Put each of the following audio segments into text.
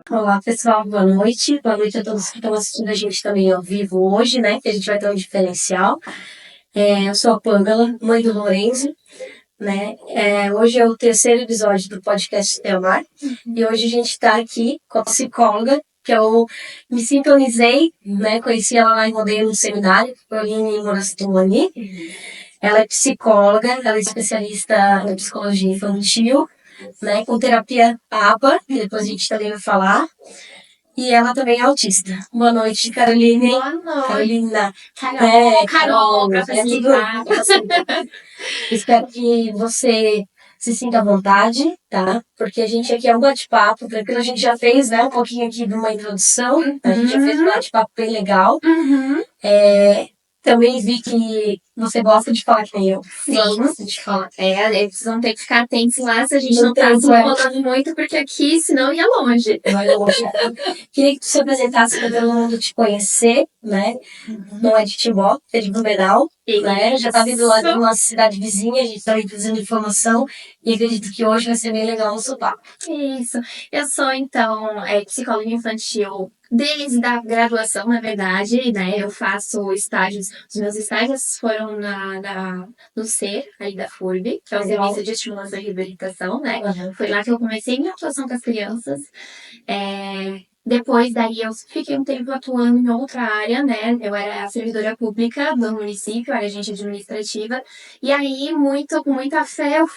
Olá, pessoal, boa noite. Boa noite a todos que estão assistindo a gente também ao vivo hoje, né? Que a gente vai ter um diferencial. Eu sou a Pamela, mãe do Lorenzo, né? Hoje é o terceiro episódio do podcast Teomar. E hoje a gente está aqui com a psicóloga, que eu me sintonizei, né? Conheci ela lá em Rodeio, no seminário, em Morastolani. Ela é psicóloga, ela é especialista em psicologia infantil, né, com terapia ABA, que depois a gente também vai falar. E ela também é autista. Boa noite, Caroline. Boa noite. Carolina. Carol, pra facilitar. Espero que você se sinta à vontade, tá? Porque a gente aqui é um bate-papo, tranquilo. A gente já fez, né, um pouquinho aqui de uma introdução. A gente já fez um bate-papo bem legal. Também vi que você gosta de falar que nem eu. Sim, gosto de falar. Eles vão ter que ficar atentos lá se a gente não tá se vai. enrolando muito, porque aqui, senão ia longe. Vai longe. Queria que tu se apresentasse para todo mundo te conhecer, né? Não é de Timbó, é de Blumenau, né? Já tá vindo lá de uma cidade vizinha, a gente tá aí trazendo informação e acredito que hoje vai ser bem legal o nosso papo. Isso. Eu sou, então, psicóloga infantil desde a graduação, na verdade, né? Eu faço estágios. Os meus estágios foram no SER, aí da FURB, que é o Serviço de Estimulação e Reabilitação, né? Foi lá que eu comecei minha atuação com as crianças. Depois daí eu fiquei um tempo atuando em outra área, né? Eu era servidora pública do município, era agente administrativa. E aí, com muita fé, eu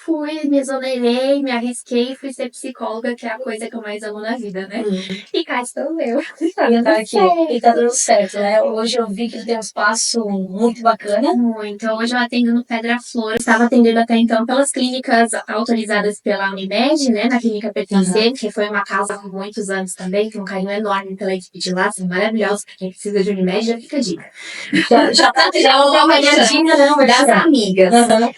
me exonerei, me arrisquei, fui ser psicóloga, que é a coisa que eu mais amo na vida, né? E cá estou eu. E tá dando certo, né? Hoje eu vi que tem um espaço muito bacana. Muito. Hoje eu atendo no Pedra Flor. Estava atendendo até então pelas clínicas autorizadas pela Unimed, né? Na clínica PTC, que foi uma casa há muitos anos também, que um carinho enorme pela equipe de lá, são maravilhosos. Pra quem precisa de Unimed, já fica a dica. Já é uma olhadinha, né? Das amigas.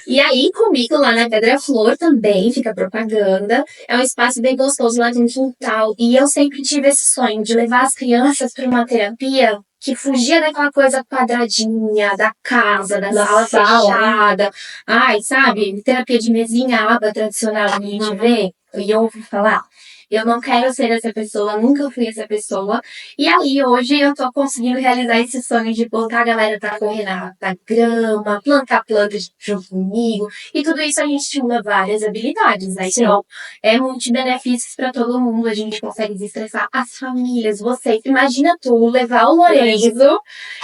E aí, comigo lá na Pedra Flor também fica propaganda. É um espaço bem gostoso lá de um quintal. E eu sempre tive esse sonho de levar as crianças para uma terapia que fugia daquela coisa quadradinha, da casa, da sala fechada. Ai, sabe? Terapia de mesinha, aba tradicional que a gente vê e ouve falar. Eu não quero ser essa pessoa, nunca fui essa pessoa. E aí, hoje, eu tô conseguindo realizar esse sonho de botar a galera pra correr na grama, plantar plantas junto comigo. E tudo isso a gente estimula várias habilidades, né? Então, é multi-benefícios pra todo mundo. A gente consegue desestressar as famílias, vocês. Imagina tu levar o Lorenzo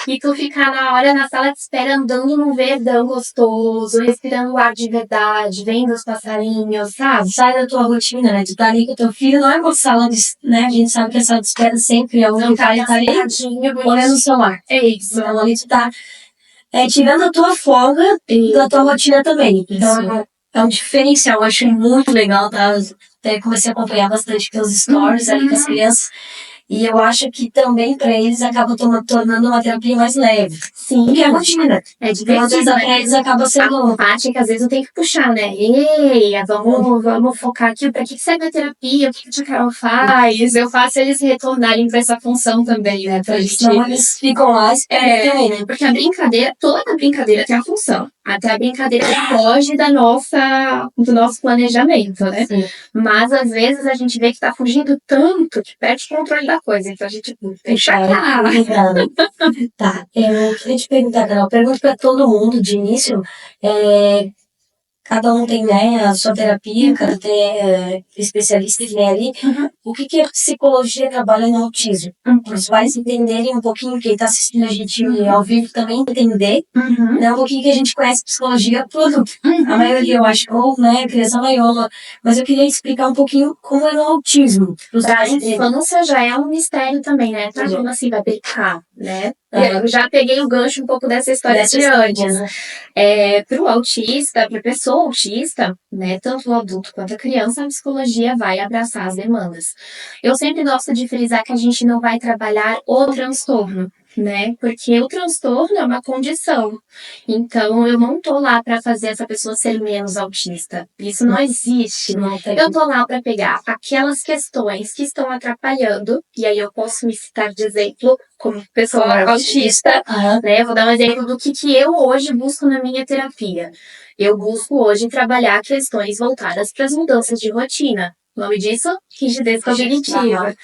e tu ficar na hora na sala de espera andando num verdão gostoso, respirando o ar de verdade, vendo os passarinhos, sabe? Sai da tua rotina, né? Tu tá ali com teu filho, não é uma sala de, né? A gente sabe que a sala de espera sempre é onde o cara tá ali olhando o celular. É isso. Então ali tu tá tirando a tua folga da tua rotina também. Então é um diferencial, eu acho muito legal, tá? Até comecei a acompanhar bastante pelos stories ali com as crianças. E eu acho que também para eles acaba tornando uma terapia mais leve. Sim. Porque a rotina. É divertido, Então, pra eles acaba sendo. A parte que às vezes eu tenho que puxar, né? Ei, vamos focar aqui. Pra que serve a terapia? O que a tia Carol faz? Eu faço eles retornarem pra essa função também, né? Pra gente... Então eles ficam lá esperando também, né? Porque a brincadeira, toda brincadeira tem a função. Até a brincadeira foge do nosso planejamento, né? Sim. Mas às vezes a gente vê que tá fugindo tanto que perde o controle da coisa. Então a gente deixa Tá, eu queria te perguntar, Carol, pergunto pra todo mundo de início, cada um tem, né, a sua terapia, cada especialista que vem ali. O que a psicologia trabalha no autismo? Para os pais entenderem um pouquinho, quem está assistindo a gente ao vivo também entender, né, um pouquinho que a gente conhece psicologia produto. A maioria, eu acho, ou, né, criança maior, mas eu queria explicar um pouquinho como é no autismo. A infância já é um mistério também, né? Tá, como assim vai brincar, né? Eu já peguei o gancho um pouco dessa história de antes. Pro autista, pra pessoa autista, né, tanto o adulto quanto a criança, a psicologia vai abraçar as demandas. Eu sempre gosto de frisar que a gente não vai trabalhar o transtorno. né? Porque o transtorno é uma condição. Então, eu não tô lá para fazer essa pessoa ser menos autista. Isso não existe. Não tem. Eu tô lá para pegar aquelas questões que estão atrapalhando, e aí eu posso me citar de exemplo como pessoa autista, né? Eu vou dar um exemplo do que eu hoje busco na minha terapia. Eu busco hoje trabalhar questões voltadas para as mudanças de rotina. O nome disso? Rigidez cognitiva.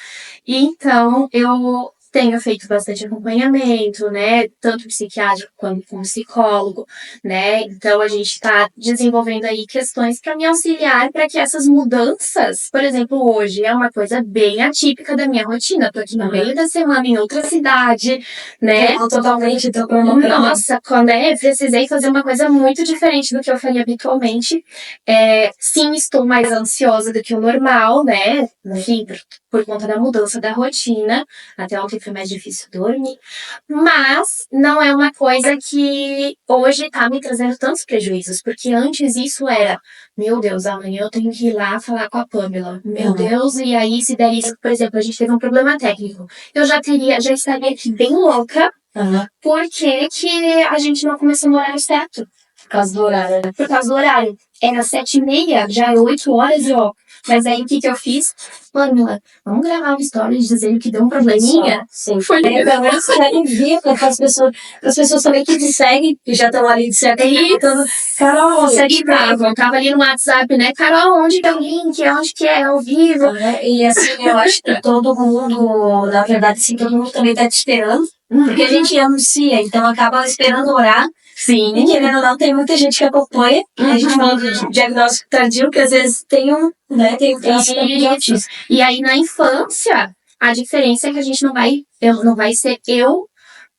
E então, eu tenho feito bastante acompanhamento, né? Tanto psiquiátrico quanto com psicólogo, né? Então, a gente está desenvolvendo aí questões para me auxiliar para que essas mudanças, por exemplo, hoje é uma coisa bem atípica da minha rotina. Tô aqui no meio da semana em outra cidade, né? Totalmente, tô cronograma. Nossa, quando precisei fazer uma coisa muito diferente do que eu faria habitualmente. Sim, estou mais ansiosa do que o normal, né? Enfim, por conta da mudança da rotina. Até ontem foi mais difícil dormir. Mas não é uma coisa que hoje tá me trazendo tantos prejuízos. Porque antes isso era, meu Deus, amanhã eu tenho que ir lá falar com a Pamela. Meu Deus, e aí se der isso, por exemplo, a gente teve um problema técnico. Eu já estaria aqui bem louca. Por que a gente não começou no horário certo? Por causa do horário, né? Por causa do horário. Era 7h30, já é 8 horas, ó. Mas aí, o que eu fiz? Pamela, vamos gravar uma história dizendo que deu um probleminha? Sim. Foi Pelo menos querem vir para as pessoas também que te seguem, que já estão ali de certo. Então, Carol, consegue ver. Eu tava ali no WhatsApp, né? Carol, onde que é o link? Onde que é? Ao vivo? E assim, eu acho que todo mundo, na verdade, sim, todo mundo também tá te esperando. Porque a gente anuncia, então acaba esperando orar. Sim. E querendo ou não, tem muita gente que acompanha. A gente falando de diagnóstico tardio, que às vezes tem um traço de autismo. E aí, na infância, a diferença é que a gente não vai ser eu,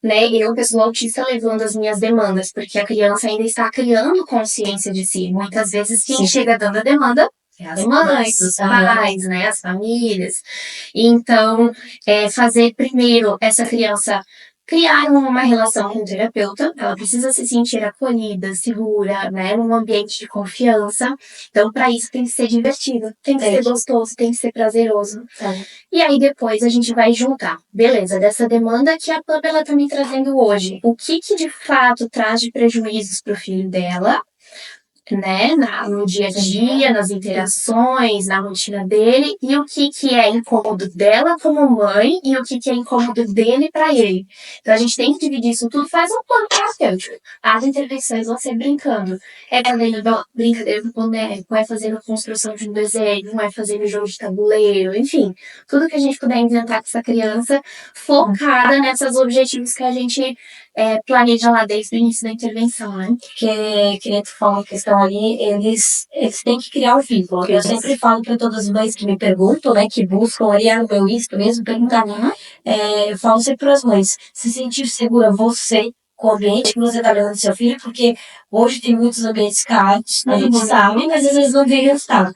né? Eu, pessoa autista, levando as minhas demandas, porque a criança ainda está criando consciência de si. Muitas vezes, quem chega dando a demanda é as mães, os pais, né? As famílias. Então, fazer primeiro essa criança criar uma relação com o terapeuta, ela precisa se sentir acolhida, segura, né, num ambiente de confiança. Então, para isso tem que ser divertido, tem que ser gostoso, tem que ser prazeroso. E aí depois a gente vai juntar, beleza, dessa demanda que a Pamela tá me trazendo hoje. O que de fato traz de prejuízos pro filho dela, né, no dia a dia, nas interações, na rotina dele, e o que é incômodo dela como mãe e o que é incômodo dele para ele. Então a gente tem que dividir isso tudo, faz um plano terapêutico. As intervenções vão ser brincando. Fazendo brincadeira com boneco, fazendo construção de um desenho, fazendo jogo de tabuleiro, enfim, tudo que a gente puder inventar com essa criança, focada nesses objetivos que a gente planeja lá desde o início da intervenção, né? Porque, que nem tu falou, a questão ali, eles têm que criar o vínculo. Eu sempre falo para todas as mães que me perguntam, né, que buscam ali no meu Insta mesmo, perguntar, eu falo sempre para as mães, se sentir segura você com o ambiente que você está levando seu filho, porque hoje tem muitos ambientes caros, a gente sabe, mas às vezes não vê resultado.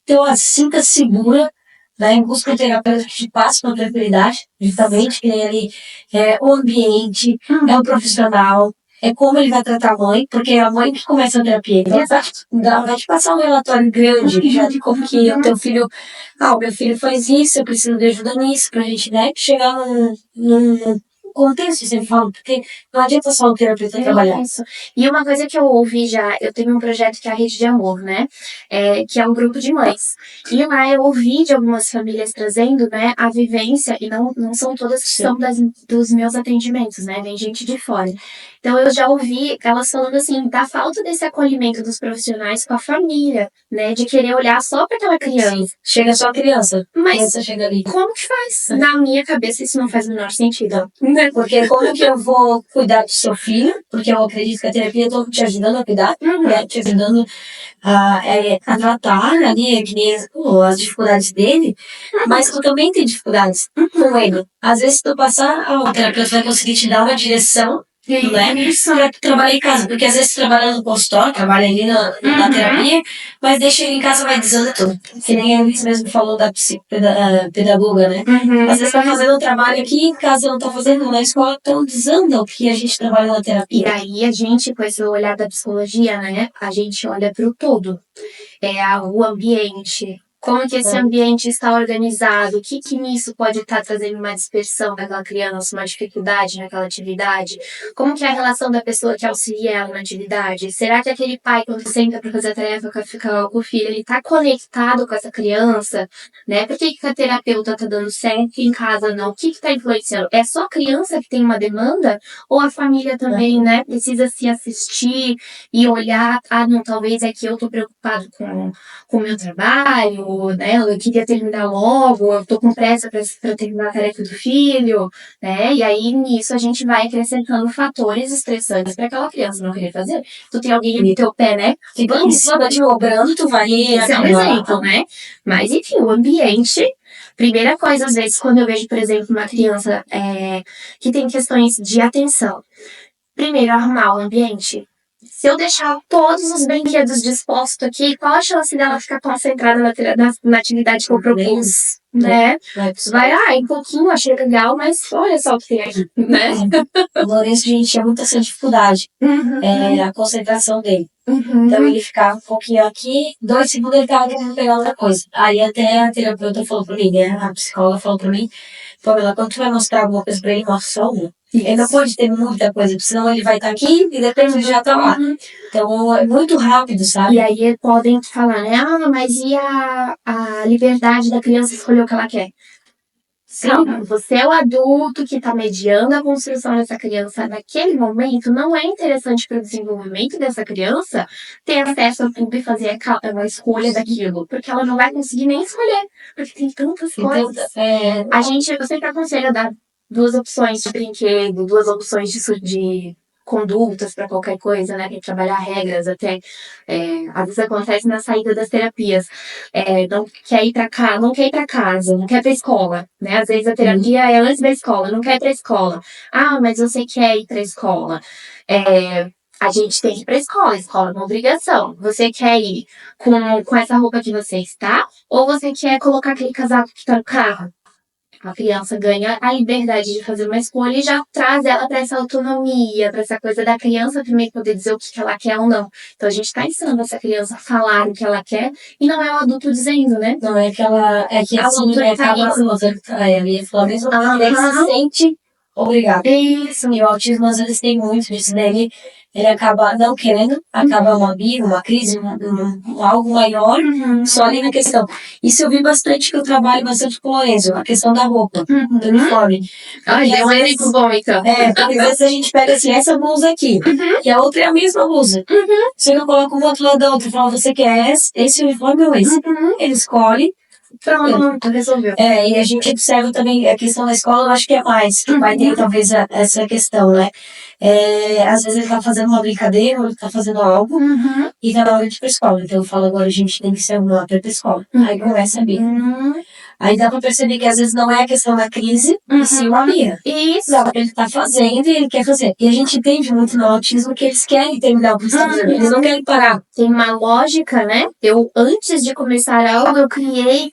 Então, sinta segura, né, em busca de um terapeuta que te passe uma tranquilidade, justamente, que nem ali o ambiente, é o profissional, é como ele vai tratar a mãe, porque é a mãe que começa a terapia. Então, ela vai te passar um relatório grande, já de como que o teu filho, o meu filho faz isso, eu preciso de ajuda nisso, pra gente, né, chegar num contexto, sempre falo, porque não adianta só o terapeuta trabalhar. Isso. E uma coisa que eu ouvi já, eu tenho um projeto que é a Rede de Amor, né? Que é um grupo de mães. E lá eu ouvi de algumas famílias trazendo, né, a vivência, e não são todas que são dos meus atendimentos, né? Vem gente de fora. Então eu já ouvi elas falando assim, da falta desse acolhimento dos profissionais com a família, né? De querer olhar só para aquela criança. Sim. Chega só a criança. Mas chega ali. Como que faz? Na minha cabeça isso não faz o menor sentido. Porque como que eu vou cuidar do seu filho? Porque eu acredito que a terapia está te ajudando a cuidar, né? Te ajudando a tratar ali as dificuldades dele, mas tu também tem dificuldades com ele. Às vezes tu passar, o terapeuta vai conseguir te dar uma direção, né? Pra tu trabalhar em casa, porque às vezes tu trabalha no consultório, trabalha ali na terapia, mas deixa ele em casa, vai desanda tudo. Que nem a Elis mesmo falou da pedagoga, né? Às vezes tá fazendo um trabalho aqui, em casa não tá fazendo na escola, então desanda o que a gente trabalha na terapia. E aí a gente, com esse olhar da psicologia, né? A gente olha pro todo. O ambiente, Como que esse ambiente está organizado? O que nisso pode estar trazendo uma dispersão daquela criança, uma dificuldade naquela atividade? Como que é a relação da pessoa que auxilia ela na atividade? Será que aquele pai, quando senta para fazer a tarefa com o filho, ele está conectado com essa criança? Né? Por que a terapeuta está dando certo e em casa não? O que está influenciando? É só a criança que tem uma demanda? Ou a família também, né? Precisa se assistir e olhar, não, talvez é que eu estou preocupado com o meu trabalho, né? Eu queria terminar logo, eu tô com pressa para terminar a tarefa do filho, né? E aí, nisso, a gente vai acrescentando fatores estressantes para aquela criança não querer fazer. Tu tem alguém ali no teu pé, né? Ficando em cima te cobrando, tu vai... Isso é um exemplo, né? Mas, enfim, o ambiente... Primeira coisa, às vezes, quando eu vejo, por exemplo, uma criança que tem questões de atenção. Primeiro, arrumar o ambiente. Se eu deixar todos os brinquedos dispostos aqui, qual a chance dela ficar concentrada na atividade que eu propus? Né? Vai, um pouquinho, achei legal, mas olha só o que tem aqui, né? O Lourenço, a gente tinha muita essa dificuldade, a concentração dele. Então ele ficava um pouquinho aqui, 2 segundos ele tava querendo pegar outra coisa. Aí até a terapeuta falou pra mim, né? A psicóloga falou pra mim, Pamela, quando tu vai mostrar alguma coisa pra ele, mostra só uma. Ele não pode ter muita coisa, porque senão ele vai estar aqui e depois ele já tá lá. Então é muito rápido, sabe? E aí podem falar, né? Mas e a liberdade da criança escolher o que ela quer? Calma, você é o adulto que está mediando a construção dessa criança naquele momento, não é interessante para o desenvolvimento dessa criança ter acesso a tudo e fazer uma escolha daquilo, porque ela não vai conseguir nem escolher, porque tem tantas coisas. Eu sempre aconselho a dar 2 opções de brinquedo, 2 opções de condutas para qualquer coisa, né? Tem que trabalhar regras até. Às vezes acontece na saída das terapias. Não quer ir para casa, não quer ir para casa, não quer ir para escola, né? Às vezes a terapia é antes da escola, não quer ir para escola. Mas você quer ir para escola. A gente tem que ir para escola é uma obrigação. Você quer ir com essa roupa que você está, ou você quer colocar aquele casaco que está no carro? A criança ganha a liberdade de fazer uma escolha e já traz ela para essa autonomia, para essa coisa da criança também poder dizer o que ela quer ou não. Então a gente está ensinando essa criança a falar o que ela quer e não é o adulto dizendo, né? Não é que ela. É que assim, eu ia falar mesmo, ele se sente obrigado. Isso. E o autismo, às vezes, tem muito disso, né? Ele acaba não querendo, acaba uma briga, uma crise, algo maior, só ali na questão. Isso eu vi bastante, que eu trabalho bastante com o Lorenzo, a questão da roupa, do uniforme. É um exemplo bom, então. Porque às vezes a gente pega assim, essa blusa aqui, e a outra é a mesma blusa. Você não coloca uma outro lado da outra e fala, você quer esse uniforme ou esse? Ele escolhe. Pronto, resolveu. E a gente observa também a questão da escola, eu acho que é mais, que vai ter talvez essa questão, né? Às vezes ele tá fazendo uma brincadeira, ou ele tá fazendo algo, e tá na hora de ir pra escola. Então eu falo, agora a gente tem que se arrumar pra ir pra escola. Aí começa a birra. Aí dá pra perceber que às vezes não é a questão da crise, e sim uma birra. Isso. Ele tá fazendo e ele quer fazer. E a gente entende muito no autismo que eles querem terminar o que estão fazendo, eles não querem parar. Tem uma lógica, né? Eu, antes de começar algo, eu planejei,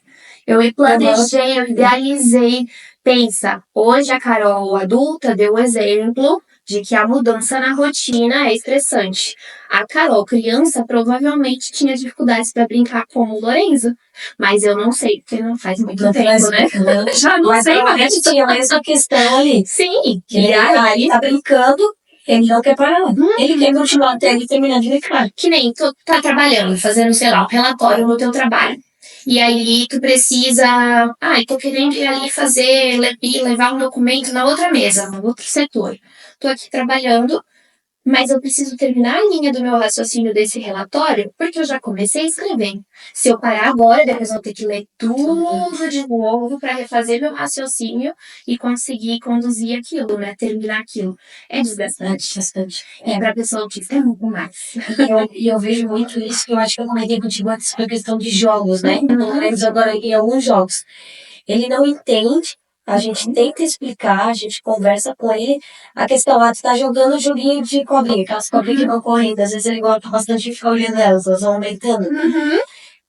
eu idealizei. Pensa, hoje a Carol adulta deu o exemplo de que a mudança na rotina é estressante. A Carol, criança, provavelmente tinha dificuldades para brincar como o Lorenzo. Mas eu não sei, porque não faz muito tempo, né? Já não sei, mas tinha a mesma questão ali. Sim. Que ele tá brincando, ele não quer parar. Ele quer continuar até ele terminar de brincar. Que nem tu tá trabalhando, fazendo, sei lá, um relatório no teu trabalho. E aí tu precisa... tô querendo ir ali levar um documento na outra mesa, no outro setor. Tô aqui trabalhando, mas eu preciso terminar a linha do meu raciocínio desse relatório, porque eu já comecei a escrever. Se eu parar agora, depois eu vou ter que ler tudo de novo para refazer meu raciocínio e conseguir conduzir aquilo, né? Terminar aquilo. É desgastante. Bastante. E para a pessoa autista é muito mais. E eu vejo muito isso, que eu acho que eu comentei contigo antes, sobre a questão de jogos, né? Pelo menos agora em alguns jogos. Ele não entende, a gente tenta explicar, a gente conversa com ele. A questão lá, tu tá jogando um joguinho de cobrinha, aquelas cobrinhas que vão correndo. Às vezes ele gosta bastante de ficar olhando elas vão aumentando.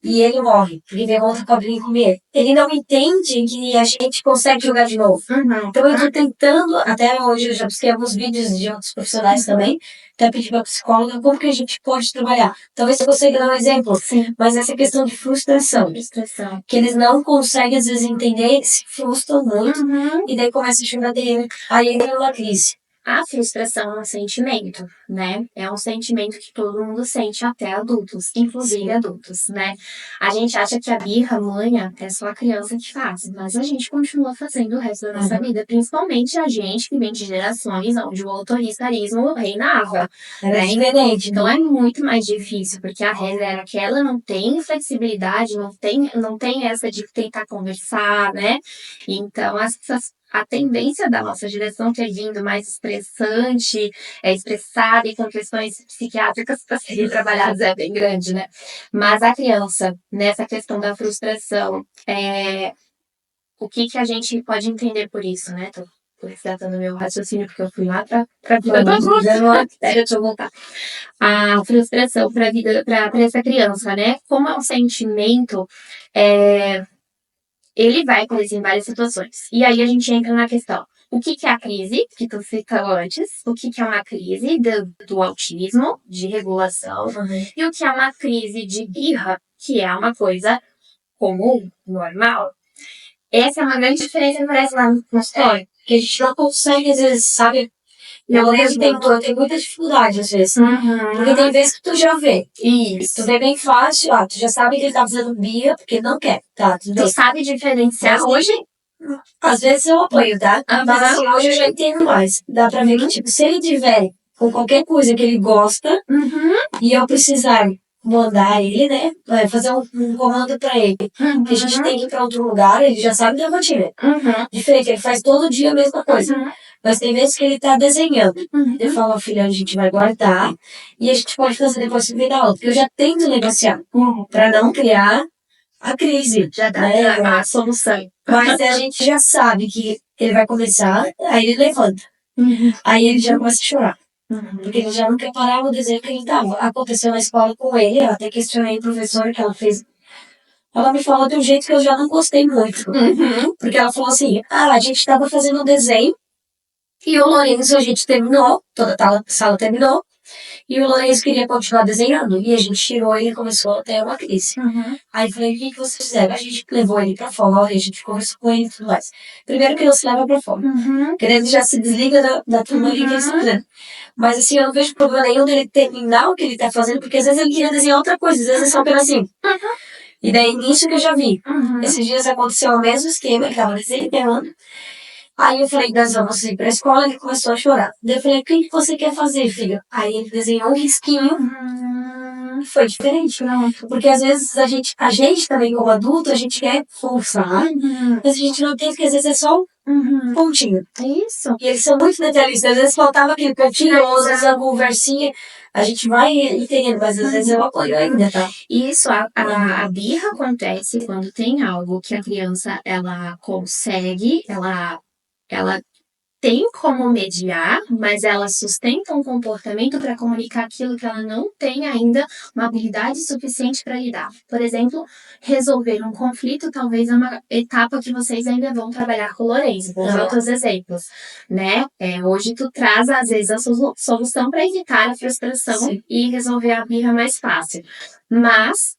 e ele morre, porque vem outra cobrinha comer. Ele não entende que a gente consegue jogar de novo. Então eu tô tentando, até hoje eu já busquei alguns vídeos de outros profissionais também, até pedi pra psicóloga como que a gente pode trabalhar. Talvez você consiga dar um exemplo, Sim. mas essa questão de frustração, Frustração. que eles não conseguem às vezes entender, se frustram muito, e daí começa a choradeira, aí entra numa crise. A frustração é um sentimento, né? É um sentimento que todo mundo sente, até adultos, inclusive Sim. adultos, né? A gente acha que a birra, a manha, é só a criança que faz, mas a gente continua fazendo o resto da nossa vida, principalmente a gente que vem de gerações onde o autoritarismo reinava. Era né? diferente. Então é muito mais difícil, porque a regra era que ela não tem flexibilidade, não tem essa de tentar conversar, né? Então a tendência da nossa geração ter vindo mais estressante, estressada e com questões psiquiátricas para serem trabalhadas é bem grande, né? Mas a criança, nessa questão da frustração, o que a gente pode entender por isso, né? Tô resgatando meu raciocínio, porque eu fui lá pra vida da deixa eu voltar. A frustração para vida, para essa criança, né? Como é um sentimento, ele vai aparecer em várias situações. E aí a gente entra na questão: o que é a crise, que tu citou antes? O que é uma crise do autismo, de regulação? E o que é uma crise de birra, que é uma coisa comum, normal? Essa é uma grande diferença que aparece lá no história. Que a gente não consegue, às vezes, sabe? Eu mesmo tenho muita dificuldade, às vezes. Porque tem vezes que tu já vê. Isso. Tu vê bem fácil, tu já sabe que ele tá fazendo birra porque ele não quer, tá? Tudo Tu bem. sabe diferenciar Mas hoje? Às vezes eu apoio, tá? Mas assim, hoje eu já entendo mais. Dá pra ver que, tipo, se ele tiver com qualquer coisa que ele gosta e eu precisar mandar ele, né? Fazer um comando pra ele. Que a gente tem que ir pra outro lugar, ele já sabe da rotina. Diferente, ele faz todo dia a mesma coisa. Mas tem vezes que ele tá desenhando. Ele fala, ó, filha, a gente vai guardar e a gente pode fazer depois no meio da aula. Porque eu já tento negociar pra não criar a crise. Já dá né? a solução. Mas a gente já sabe que ele vai começar, aí ele levanta. Aí ele já começa a chorar. Porque ele já não quer parar o desenho que ele tava. Aconteceu na escola com ele, eu até questionei a professora que ela fez. Ela me falou de um jeito que eu já não gostei muito. Porque ela falou assim, a gente tava fazendo um desenho e o Lourenço, a gente terminou, toda a sala terminou, e o Lourenço queria continuar desenhando. E a gente tirou ele e começou a ter uma crise. Aí eu falei, o que vocês fizeram? A gente levou ele pra fora, a gente conversou com ele e tudo mais. Primeiro que ele se leva pra fora. Porque ele já se desliga da turma ali que eles estão fazendo. Mas assim, eu não vejo problema nenhum dele terminar o que ele tá fazendo, porque às vezes ele queria desenhar outra coisa, às vezes é só um pedacinho. E daí, nisso que eu já vi. Esses dias aconteceu o mesmo esquema, ele tava desenhando. Aí eu falei, nós vamos ir pra escola, ele começou a chorar. Daí eu falei, o que você quer fazer, filho? Aí ele desenhou um risquinho. Foi diferente. Porque às vezes a gente também como adulto, a gente quer forçar. Mas a gente não tem, porque às vezes é só um pontinho. Isso. E eles são muito detalhistas. Às vezes faltava aquele pontinho, ou às vezes a conversinha. A gente vai entendendo, mas às vezes eu apoio ainda, tá? Isso, a birra acontece quando tem algo que a criança, ela consegue, ela tem como mediar, mas ela sustenta um comportamento para comunicar aquilo que ela não tem ainda uma habilidade suficiente para lidar. Por exemplo, resolver um conflito talvez é uma etapa que vocês ainda vão trabalhar com o Lourenço. Vou usar outros exemplos, né? Hoje tu traz, às vezes, a solução para evitar a frustração e resolver a birra mais fácil. Mas,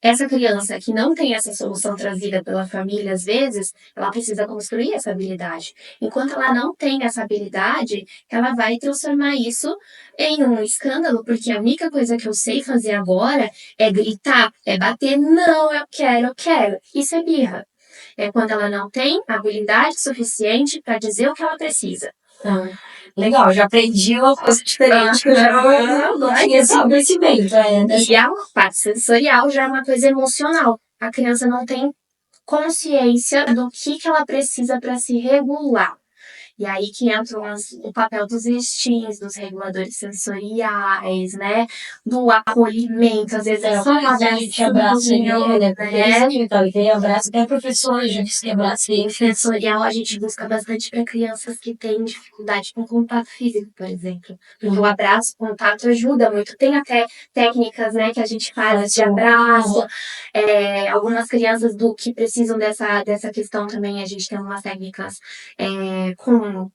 essa criança que não tem essa solução trazida pela família, às vezes, ela precisa construir essa habilidade. Enquanto ela não tem essa habilidade, ela vai transformar isso em um escândalo, porque a única coisa que eu sei fazer agora é gritar, é bater. Não, eu quero. Isso é birra. É quando ela não tem habilidade suficiente para dizer o que ela precisa. Legal, já aprendi uma coisa diferente que eu já não tinha esse conhecimento. E a parte sensorial já é uma coisa emocional. A criança não tem consciência do que ela precisa para se regular. E aí que entra o papel dos instintos, dos reguladores sensoriais, né? Do acolhimento, às vezes é só um a gente abraça ele, abracinho, né? Porque né? ele abraça, até a professora já disse que abraça ele. Sensorial a gente busca bastante para crianças que têm dificuldade com contato físico, por exemplo. Porque o abraço, o contato ajuda muito. Tem até técnicas, né, que a gente faz de abraço. Algumas crianças que precisam dessa questão também, a gente tem umas técnicas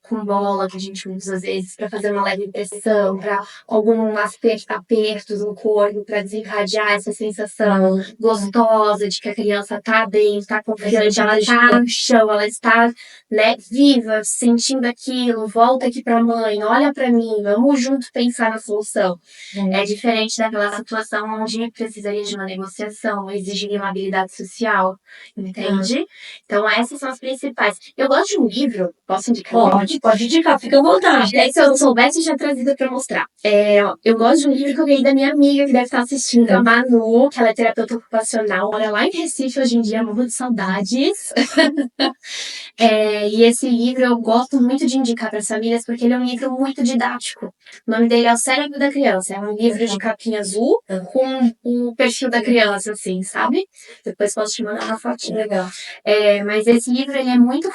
com bola que a gente usa às vezes para fazer uma leve pressão, para alguns apertos no corpo, para desencadear essa sensação gostosa de que a criança tá bem, tá confiante, ela tá no chão, ela está, né, viva, sentindo aquilo, volta aqui pra mãe, olha pra mim, vamos junto pensar na solução. É diferente daquela situação onde precisaria de uma negociação, exigiria uma habilidade social, entende? Então essas são as principais. Eu gosto de um livro, posso indicar? Pode indicar, fica à vontade. Se eu soubesse, eu já trazido pra mostrar. Eu gosto de um livro que eu ganhei da minha amiga, que deve estar assistindo, a Manu, que ela é terapeuta ocupacional, mora lá em Recife hoje em dia, morro de saudades. E esse livro eu gosto muito de indicar para as famílias, porque ele é um livro muito didático. O nome dele é O Cérebro da Criança. É um livro de capinha azul com o perfil da criança, assim, sabe? Depois posso te mandar uma fotinha. Legal. Mas esse livro, ele é muito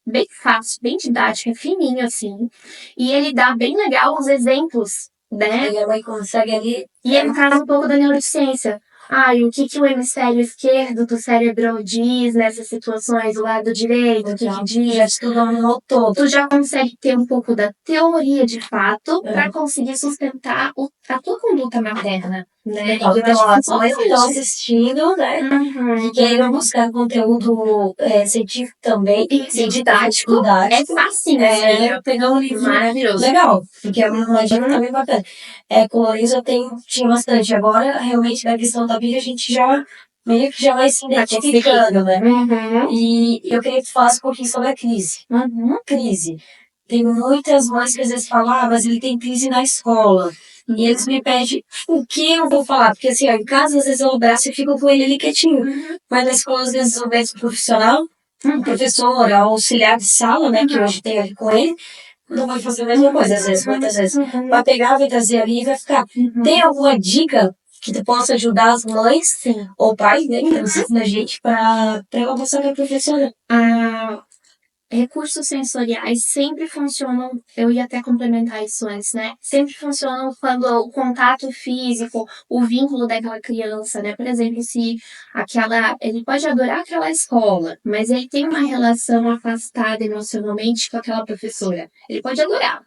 bem fácil, bem didático, é fininho, assim. E ele dá bem legal os exemplos, né? E a mãe consegue ali. E ele traz um pouco da neurociência. E o que o hemisfério esquerdo do cérebro diz nessas situações, o lado direito, o que diz. Já estudou todo. Tu já consegue ter um pouco da teoria de fato para conseguir sustentar a tua conduta materna, né? Então, as mães que estão assistindo, né? E queiram buscar conteúdo científico também. E didático. É fácil, né? Pegar um livro maravilhoso. Legal, porque é uma dica também bacana. Com o Lorenzo tinha bastante. Agora, realmente, na questão da Bíblia, a gente já meio que já vai se identificando, né? E eu queria que tu falasse um pouquinho sobre a crise. Crise. Tem muitas mães que às vezes falam, mas ele tem crise na escola. E eles me pedem o que eu vou falar. Porque assim, em casa, às vezes eu abraço e fico com ele ali quietinho. Mas na escola, às vezes, o médico profissional, o professor, auxiliar de sala, né, que hoje tem ali com ele, não vai fazer a mesma coisa, às vezes, muitas vezes. Vai pegar, vai trazer ali e vai ficar. Tem alguma dica que tu possa ajudar as mães, ou pais, né, que estão assistindo a gente, para ela passar para a professora? Recursos sensoriais sempre funcionam, eu ia até complementar isso antes, né? Sempre funcionam quando o contato físico, o vínculo daquela criança, né? Por exemplo, se ele pode adorar aquela escola, mas ele tem uma relação afastada emocionalmente com aquela professora. Ele pode adorar,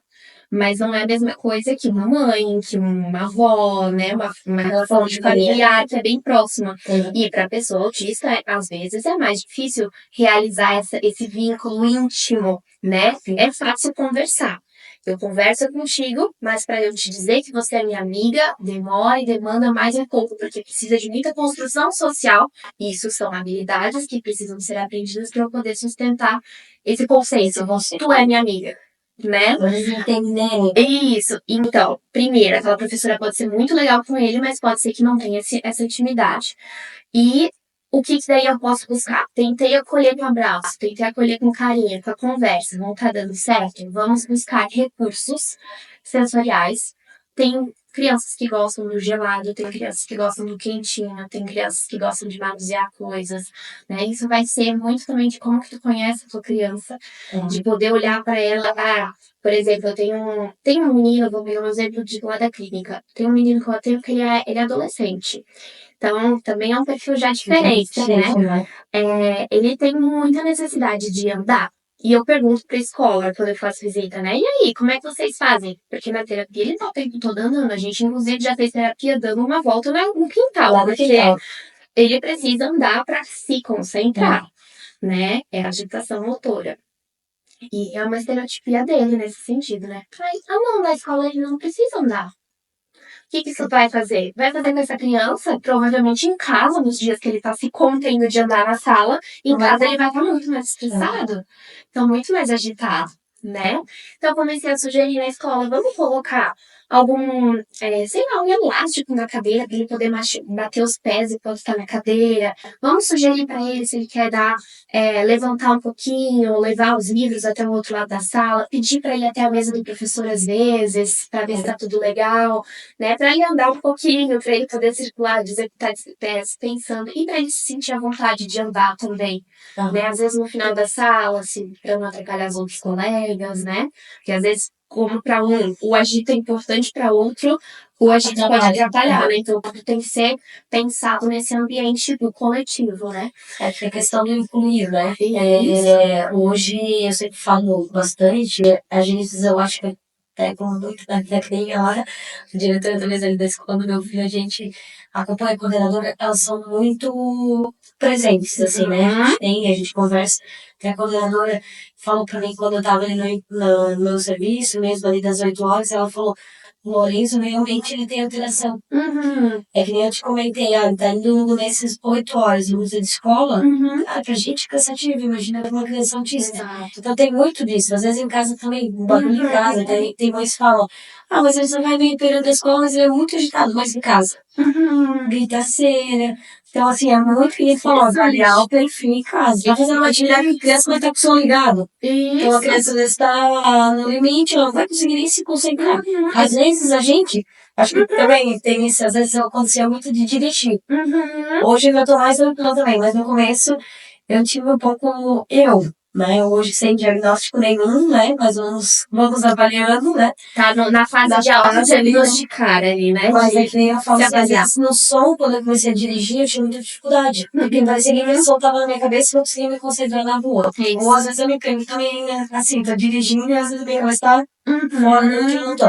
mas não é a mesma coisa que uma mãe, que uma avó, né? Uma relação de familiar que é bem próxima. E para a pessoa autista, às vezes é mais difícil realizar esse vínculo íntimo, né? É fácil conversar. Eu converso contigo, mas para eu te dizer que você é minha amiga, demora e demanda mais um pouco, porque precisa de muita construção social. E isso são habilidades que precisam ser aprendidas para eu poder sustentar esse conceito. Tu é minha amiga. Né? Eles entenderem. Isso. Então, primeiro, aquela professora pode ser muito legal com ele, mas pode ser que não tenha essa intimidade. E o que daí eu posso buscar? Tentei acolher com abraço, tentei acolher com carinho, com a conversa, não tá dando certo? Vamos buscar recursos sensoriais. Tem crianças que gostam do gelado, tem crianças que gostam do quentinho, tem crianças que gostam de manusear coisas, né? Isso vai ser muito também de como que tu conhece a tua criança, de poder olhar para ela. Por exemplo, eu tenho um menino, vou pegar um exemplo de lá da clínica. Tem um menino que eu tenho que ele é adolescente. Então, também é um perfil já diferente, né? Ele tem muita necessidade de andar. E eu pergunto pra escola, quando eu faço visita, né? E aí, como é que vocês fazem? Porque na terapia ele tá o tempo todo andando. A gente, inclusive, já fez terapia dando uma volta no quintal. Porque ele precisa andar pra se concentrar, né? É a agitação motora. E é uma estereotipia dele nesse sentido, né? Na escola ele não precisa andar. O que isso vai fazer? Vai fazer com essa criança, provavelmente em casa, nos dias que ele tá se contendo de andar na sala, em casa ele vai estar muito mais estressado, então muito mais agitado, né? Então eu comecei a sugerir na escola, vamos colocar algum, sei lá, um elástico na cadeira para ele poder bater os pés enquanto está na cadeira. Vamos sugerir para ele se ele quer levantar um pouquinho, levar os livros até o outro lado da sala, pedir para ele ir até a mesa do professor às vezes, para ver se está tudo legal, né? Para ele andar um pouquinho, para ele poder circular, executar os pés pensando e para ele se sentir à vontade de andar também, né? Às vezes no final da sala, assim, para não atrapalhar os outros colegas, né? Porque às vezes, como para um o agito é importante, para outro o agito pode atrapalhar, né? Então tudo tem que ser pensado nesse ambiente do coletivo, né? É que a questão do incluir, né? Hoje eu sempre falo bastante, às vezes eu acho que até como muito da tem a hora, diretora talvez ali da escola do meu filho, a gente acompanha a coordenadora, elas são muito presentes, assim, né? A gente conversa, que a coordenadora falou pra mim quando eu tava ali no meu serviço, mesmo ali das 8 horas, ela falou, o Lourenço realmente ele tem alteração. É que nem eu te comentei, tá indo nesses 8 horas de uso de escola, pra gente é cansativo, imagina uma criança autista. Então tem muito disso. Às vezes em casa também, um barulho em casa, tem mães que falam, mas ele só vai no período da escola, mas ele é muito agitado, mas em casa. Gritaceira. Então, assim, é muito que ele falou, avaliar o perfil em casa. Vai fazer uma atividade que a criança vai estar com o som ligado. Então a criança às vezes está no limite, ela não vai conseguir nem se concentrar. Às vezes a gente, acho que também tem isso, às vezes acontecia muito de dirigir. Hoje eu tô mais tranquila também, mas no começo eu tive um pouco né? Hoje sem diagnóstico nenhum, né? Mas vamos avaliando, né? Tá na fase de diagnosticar ali, né? Mas é que nem eu falo assim, às vezes no som, quando eu comecei a dirigir, eu tinha muita dificuldade. Porque parecia que aquele som tava na minha cabeça e eu não conseguia me concentrar na rua. Ou às vezes eu me pego também, né? Assim, tô dirigindo e às vezes minha cabeça tá fora do que eu não tô.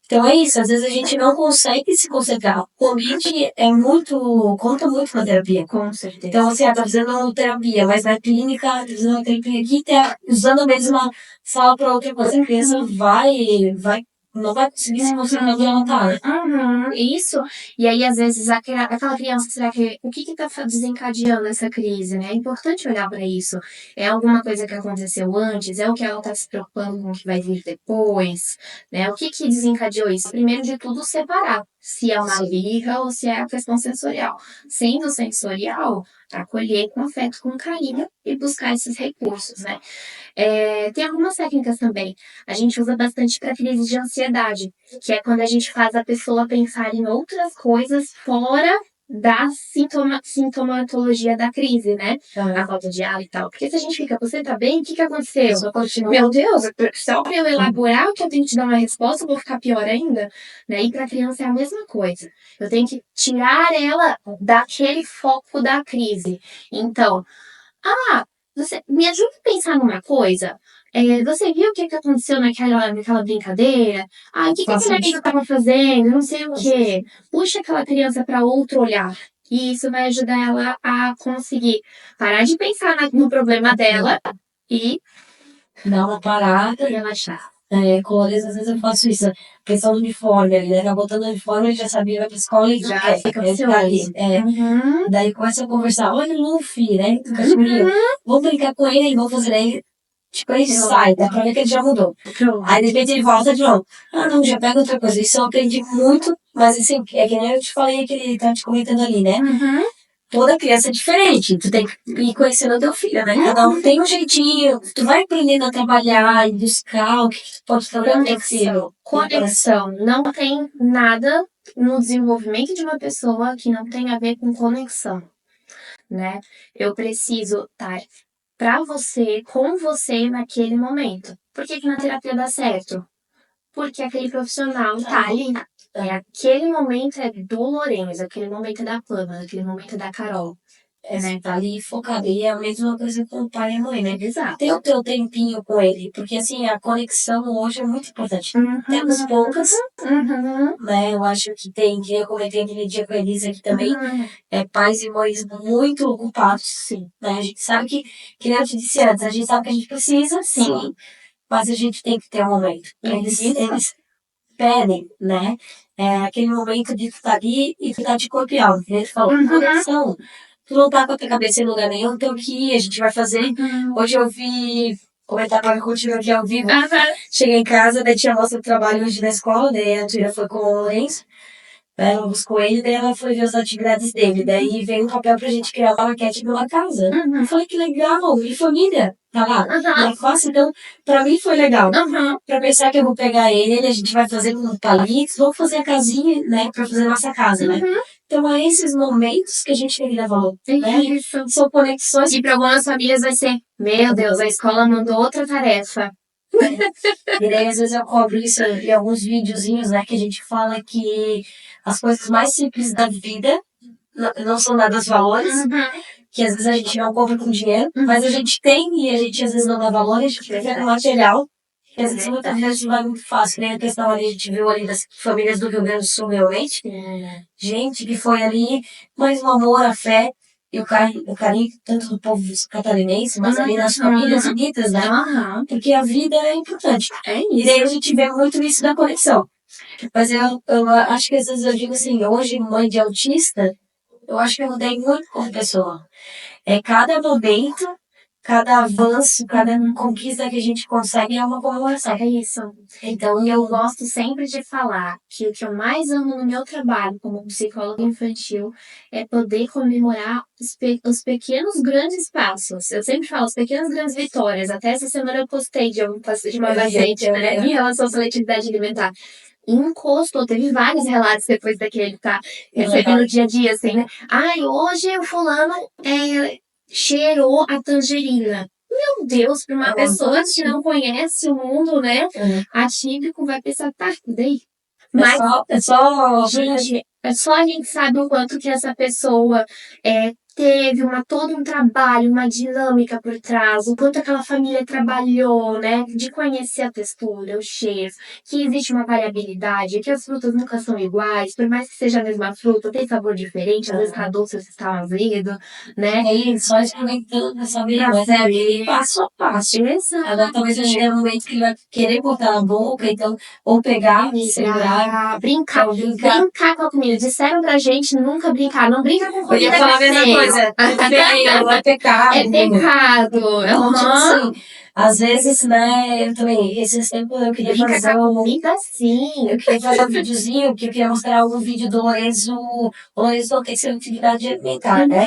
Então é isso, às vezes a gente não consegue se concentrar. O ambiente conta muito na terapia. Com certeza. Então, assim, tá fazendo terapia, mas na clínica, tá fazendo uma terapia aqui, tá usando a mesma sala para outra coisa. A criança não vai conseguir se concentrar onde ela tá, né? Isso. E aí, às vezes, aquela criança, o que tá desencadeando essa crise, né? É importante olhar para isso. É alguma coisa que aconteceu antes? É o que ela tá se preocupando com o que vai vir depois? Né? O que desencadeou isso? Primeiro de tudo, separar se é uma birra ou se é a questão sensorial. Sendo sensorial, acolher com afeto, com carinho e buscar esses recursos, né? Tem algumas técnicas também. A gente usa bastante para crise de ansiedade, que é quando a gente faz a pessoa pensar em outras coisas fora da sintomatologia da crise, né? A falta de ar e tal. Porque se a gente fica, você tá bem? O que aconteceu? Meu Deus, só para eu elaborar o que eu tenho que te dar uma resposta, eu vou ficar pior ainda, né? E para criança é a mesma coisa. Eu tenho que tirar ela daquele foco da crise. Então, você me ajuda a pensar numa coisa? Você viu o que aconteceu naquela brincadeira? O que aquele amigo estava fazendo? Não sei o quê. Puxa aquela criança para outro olhar. E isso vai ajudar ela a conseguir parar de pensar no problema dela e dar uma parada, relaxar. Colores, às vezes eu faço isso. A questão do uniforme ali, né? Tá botando o uniforme, ele já sabia, vai pra escola e Já quer. fica Ele tá ali. Daí começa a conversar, olha o Luffy, né? Do cachorrinho. Vou brincar com ele e vou fazer ele. Tipo, ele sai, dá pra ver que ele já mudou. Aí de repente ele volta de novo. Não, já pega outra coisa. Isso eu aprendi muito, mas assim, é que nem eu te falei que ele tá te comentando ali, né? Toda criança é diferente. Tu tem que ir conhecendo o teu filho, né? Cada um tem um jeitinho. Tu vai aprendendo a trabalhar e buscar o que tu pode trabalhar com teu filho. Conexão. Não tem nada no desenvolvimento de uma pessoa que não tem a ver com conexão, né? Eu preciso estar com você naquele momento. Por que na terapia dá certo? Porque aquele profissional tá ali. Aquele momento é do Lourenço, aquele momento é da Pamela, aquele momento é da Carol. Né? Tá ali focado. E é a mesma coisa com o pai e a mãe, né? Exato. Ter o teu tempinho com ele. Porque assim, a conexão hoje é muito importante. Temos poucas, né? Eu acho que eu comentei aquele dia com a Elisa aqui também, pais e mães muito ocupados, sim. Né? A gente sabe que nem eu te disse antes, a gente sabe que a gente precisa, sim. Mas a gente tem que ter um momento. Eles pedem, né? Aquele momento de tu tá ali e tu tá de corpo e alma. Ele falou, conexão. Tu não tá com a tua cabeça em lugar nenhum, então o que a gente vai fazer? Hoje eu vi comentar com a continua aqui ao vivo. Aham. Cheguei em casa, daí tinha mostra do trabalho hoje na escola, daí a tia foi com o Lourenço, ela buscou ele, daí ela foi ver as atividades dele. Daí veio um papel pra gente criar uma maquete pela casa. Uhum. Eu falei que legal, e família, tá lá. Aham. Na classe, então, pra mim foi legal. Aham. Pra pensar que eu vou pegar ele, a gente vai fazer com palitos, vamos fazer a casinha, né, pra fazer a nossa casa, né. Uhum. Então, é esses momentos que a gente tem que dar valor, né. Isso. São conexões. E para algumas famílias vai ser, meu Deus, a escola mandou outra tarefa. E daí, às vezes, eu cobro isso em alguns videozinhos, né, que a gente fala que as coisas mais simples da vida não são dadas valores, Uhum. que às vezes a gente não compra com dinheiro, mas a gente tem e a gente às vezes não dá valor, a gente prefere o material. E às vezes muitas vezes vai muito fácil, né? A questão ali, a gente viu ali das famílias do Rio Grande do Sul, realmente. Gente que foi ali, mais o amor, a fé e o carinho tanto do povo catarinense, mas ali nas famílias unidas, né? Aham. Porque a vida é importante. É E isso. daí a gente vê muito isso da conexão. Mas eu acho que às vezes eu digo assim, hoje, mãe de autista, eu acho que eu mudei muito como pessoa. É cada momento, cada avanço, cada conquista que a gente consegue é uma comemoração. É isso. Então, E eu gosto sempre de falar que o que eu mais amo no meu trabalho como psicóloga infantil é poder comemorar os pequenos grandes passos. Eu sempre falo, as pequenas grandes vitórias. Até essa semana eu postei de uma paciente, né, em relação à seletividade alimentar. Encostou, teve vários relatos depois daquele, tá? Recebi no dia a dia, assim, né? Ai, hoje o fulano cheirou a tangerina. Meu Deus, para uma pessoa que não conhece o mundo, né? Atípico, vai pensar, tá, e daí? Mas, gente, só a gente sabe o quanto que essa pessoa teve todo um trabalho, uma dinâmica por trás, o quanto aquela família trabalhou, né? De conhecer a textura, o cheiro, que existe uma variabilidade, que as frutas nunca são iguais, por mais que seja a mesma fruta, tem sabor diferente, às vezes tá doce, às vezes tá azedo, né? É isso, só experimentando, sabe? Mas é aquele passo a passo. Exato. Agora talvez eu chegue no momento que ele vai querer botar na boca, então, ou pegar, segurar, brincar com a comida. Disseram pra gente nunca brincar, não brinca com Eu comida. ia falar a mesma coisa. É feio, é pecado. É pecado. Então, tipo assim, às vezes, né, eu também, esses tempos eu queria Brinca fazer com a comida, sim. eu queria fazer um videozinho, que eu queria mostrar algum vídeo do Lorenzo. O Lorenzo não tem seletividade alimentar, né?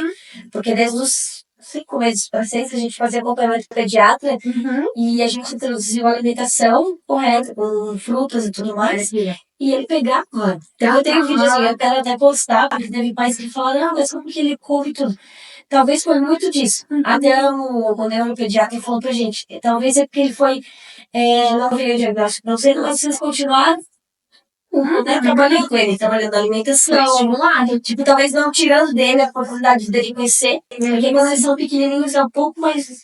Porque desde os 5 meses para 6 a gente fazia acompanhamento pediatra e a gente introduziu a alimentação correta, com frutas e tudo mais. E ele pegava. Então eu tenho um videozinho, eu quero até postar, porque teve pais que falaram, ah, mas como que ele come tudo? Talvez foi muito disso. Até o neuropediatra falou pra gente, talvez é porque ele foi, não veio o diagnóstico, não sei, mas vocês continuaram né, trabalhando com ele, trabalhando na alimentação, tipo, talvez não tirando dele a oportunidade dele conhecer, porque quando eles são pequenininhos é um pouco mais,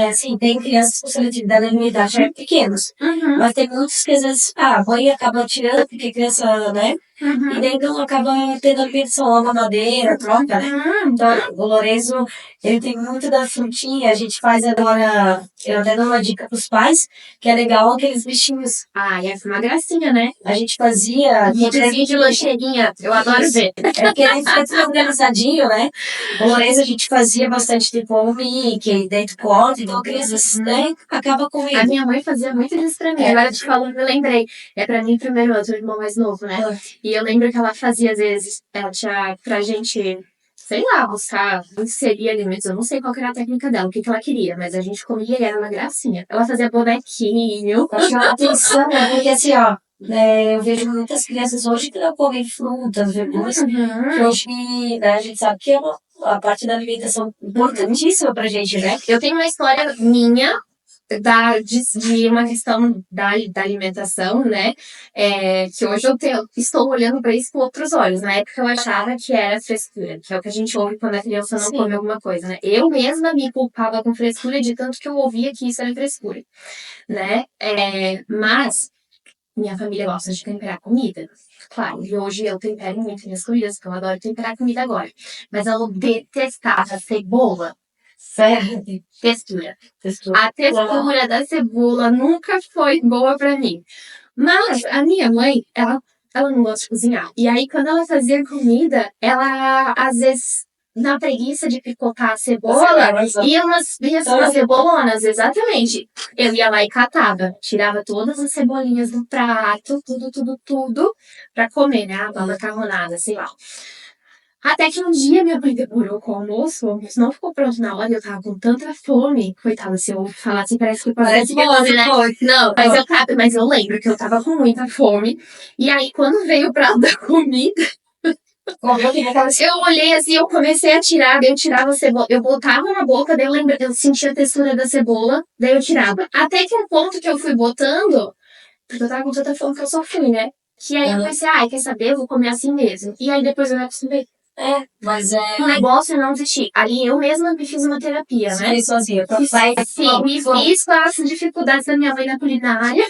assim, tem crianças com seletividade alimentar já pequenos, mas tem muitos que às vezes, a mãe acaba tirando, porque criança, né, e daí então acaba tendo alimentação, uma mamadeira, troca, né, então o Lorenzo, ele tem muito da frutinha, a gente faz agora, eu até dou uma dica pros pais, que é legal aqueles bichinhos. Ah, essa é uma gracinha, né? A gente fazia. Videozinho de lancheirinha, eu adoro ver. É porque ele fica tudo organizadinho, né? O Lourenço a gente fazia bastante tipo o Mickey, dentro conta, então crianças, né, acaba A comendo. minha mãe fazia muito isso pra mim. Agora te falando, eu lembrei. É pra mim primeiro, eu tenho um irmão mais novo, né? E eu lembro que ela fazia, às vezes, ela tinha pra gente, sei lá, buscar, inserir alimentos. Eu não sei qual que era a técnica dela, o que que ela queria, mas a gente comia e era uma gracinha. Ela fazia bonequinho. Eu chamo a atenção, né? Porque assim, ó, eu vejo muitas crianças hoje que não comem frutas, verduras, que hoje, né, a gente sabe que é a parte da alimentação importantíssima pra gente, né? Eu tenho uma história minha de uma questão da alimentação, né? Que hoje estou olhando para isso com outros olhos. Na época eu achava que era frescura, que é o que a gente ouve quando a criança não come alguma coisa, né? Eu mesma me culpava com frescura de tanto que eu ouvia que isso era frescura, né? Mas minha família gosta de temperar comida. Claro, e hoje eu tempero muito minhas comidas, porque eu adoro temperar comida agora. Mas eu detestava cebola. Certo. Textura. A textura da cebola nunca foi boa pra mim. Mas a minha mãe, ela não gosta de cozinhar. E aí, quando ela fazia comida, ela, às vezes, na preguiça de picotar a cebola, umas cebolonas, exatamente. Eu ia lá e catava, tirava todas as cebolinhas do prato, tudo, pra comer, né? A macarronada, sei lá. Até que um dia minha mãe demorou com o almoço não ficou pronto na hora, eu tava com tanta fome. Coitada, se eu falar assim, parece que Parece bom, né? Não, mas eu lembro que eu tava com muita fome. E aí, quando veio o prato da comida, eu olhei assim, eu comecei a tirar, daí eu tirava a cebola, eu botava na boca, daí eu sentia a textura da cebola, daí eu tirava. Até que um ponto que eu fui botando, porque eu tava com tanta fome que eu só fui, né? Que aí eu pensei, quer saber? Eu vou comer assim mesmo. E aí depois eu me acostumei. Mas O negócio é não desistir. Ali eu mesma me fiz uma terapia, né? fiz sozinha. Sim, me fiz com as dificuldades da minha mãe na culinária.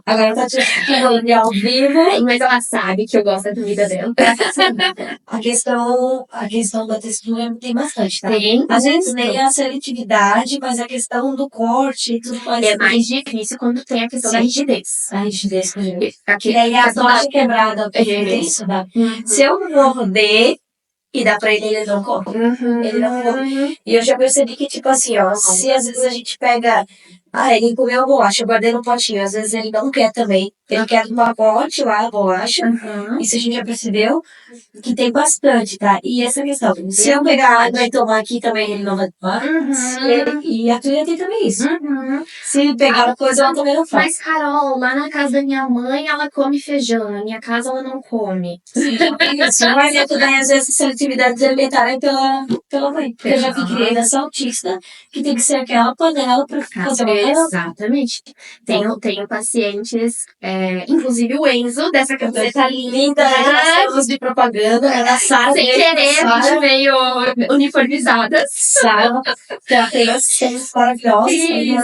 Agora tá te falando de ao vivo. Mas ela sabe que eu gosto da comida dela. A questão da textura tem bastante, tá? Tem. Às vezes nem a seletividade, mas a questão do corte e tudo mais. É mais difícil quando tem a questão da rigidez. A rigidez, por exemplo. Aqui, E daí a tocha quebrada, tem isso, né? Se eu não morder e dá pra ele não come. Ele não come. E eu já percebi que, tipo assim, ó, se às vezes a gente pega. Ele comeu a bolacha, eu guardei no potinho. Às vezes ele não quer também. Ele quer no pacote lá, a bolacha. Isso a gente já percebeu que tem bastante, tá? E essa questão, se eu pegar água e tomar aqui também, ele não vai tomar. E a Tulia tem também isso. Se pegar uma coisa, ela também não faz. Mas, Carol, lá na casa da minha mãe, ela come feijão. Na minha casa, ela não come. Isso, mas é tudo aí, às vezes, seletividade alimentar é pela mãe. Porque eu já vi criança autista que tem que ser aquela panela para fazer uma panela. Exatamente. Tenho pacientes, inclusive o Enzo, dessa camiseta linda, Nós de propaganda, da Sara. sem querer, a gente meio uniformizadas. Sara, que ela tem assistentes maravilhosas,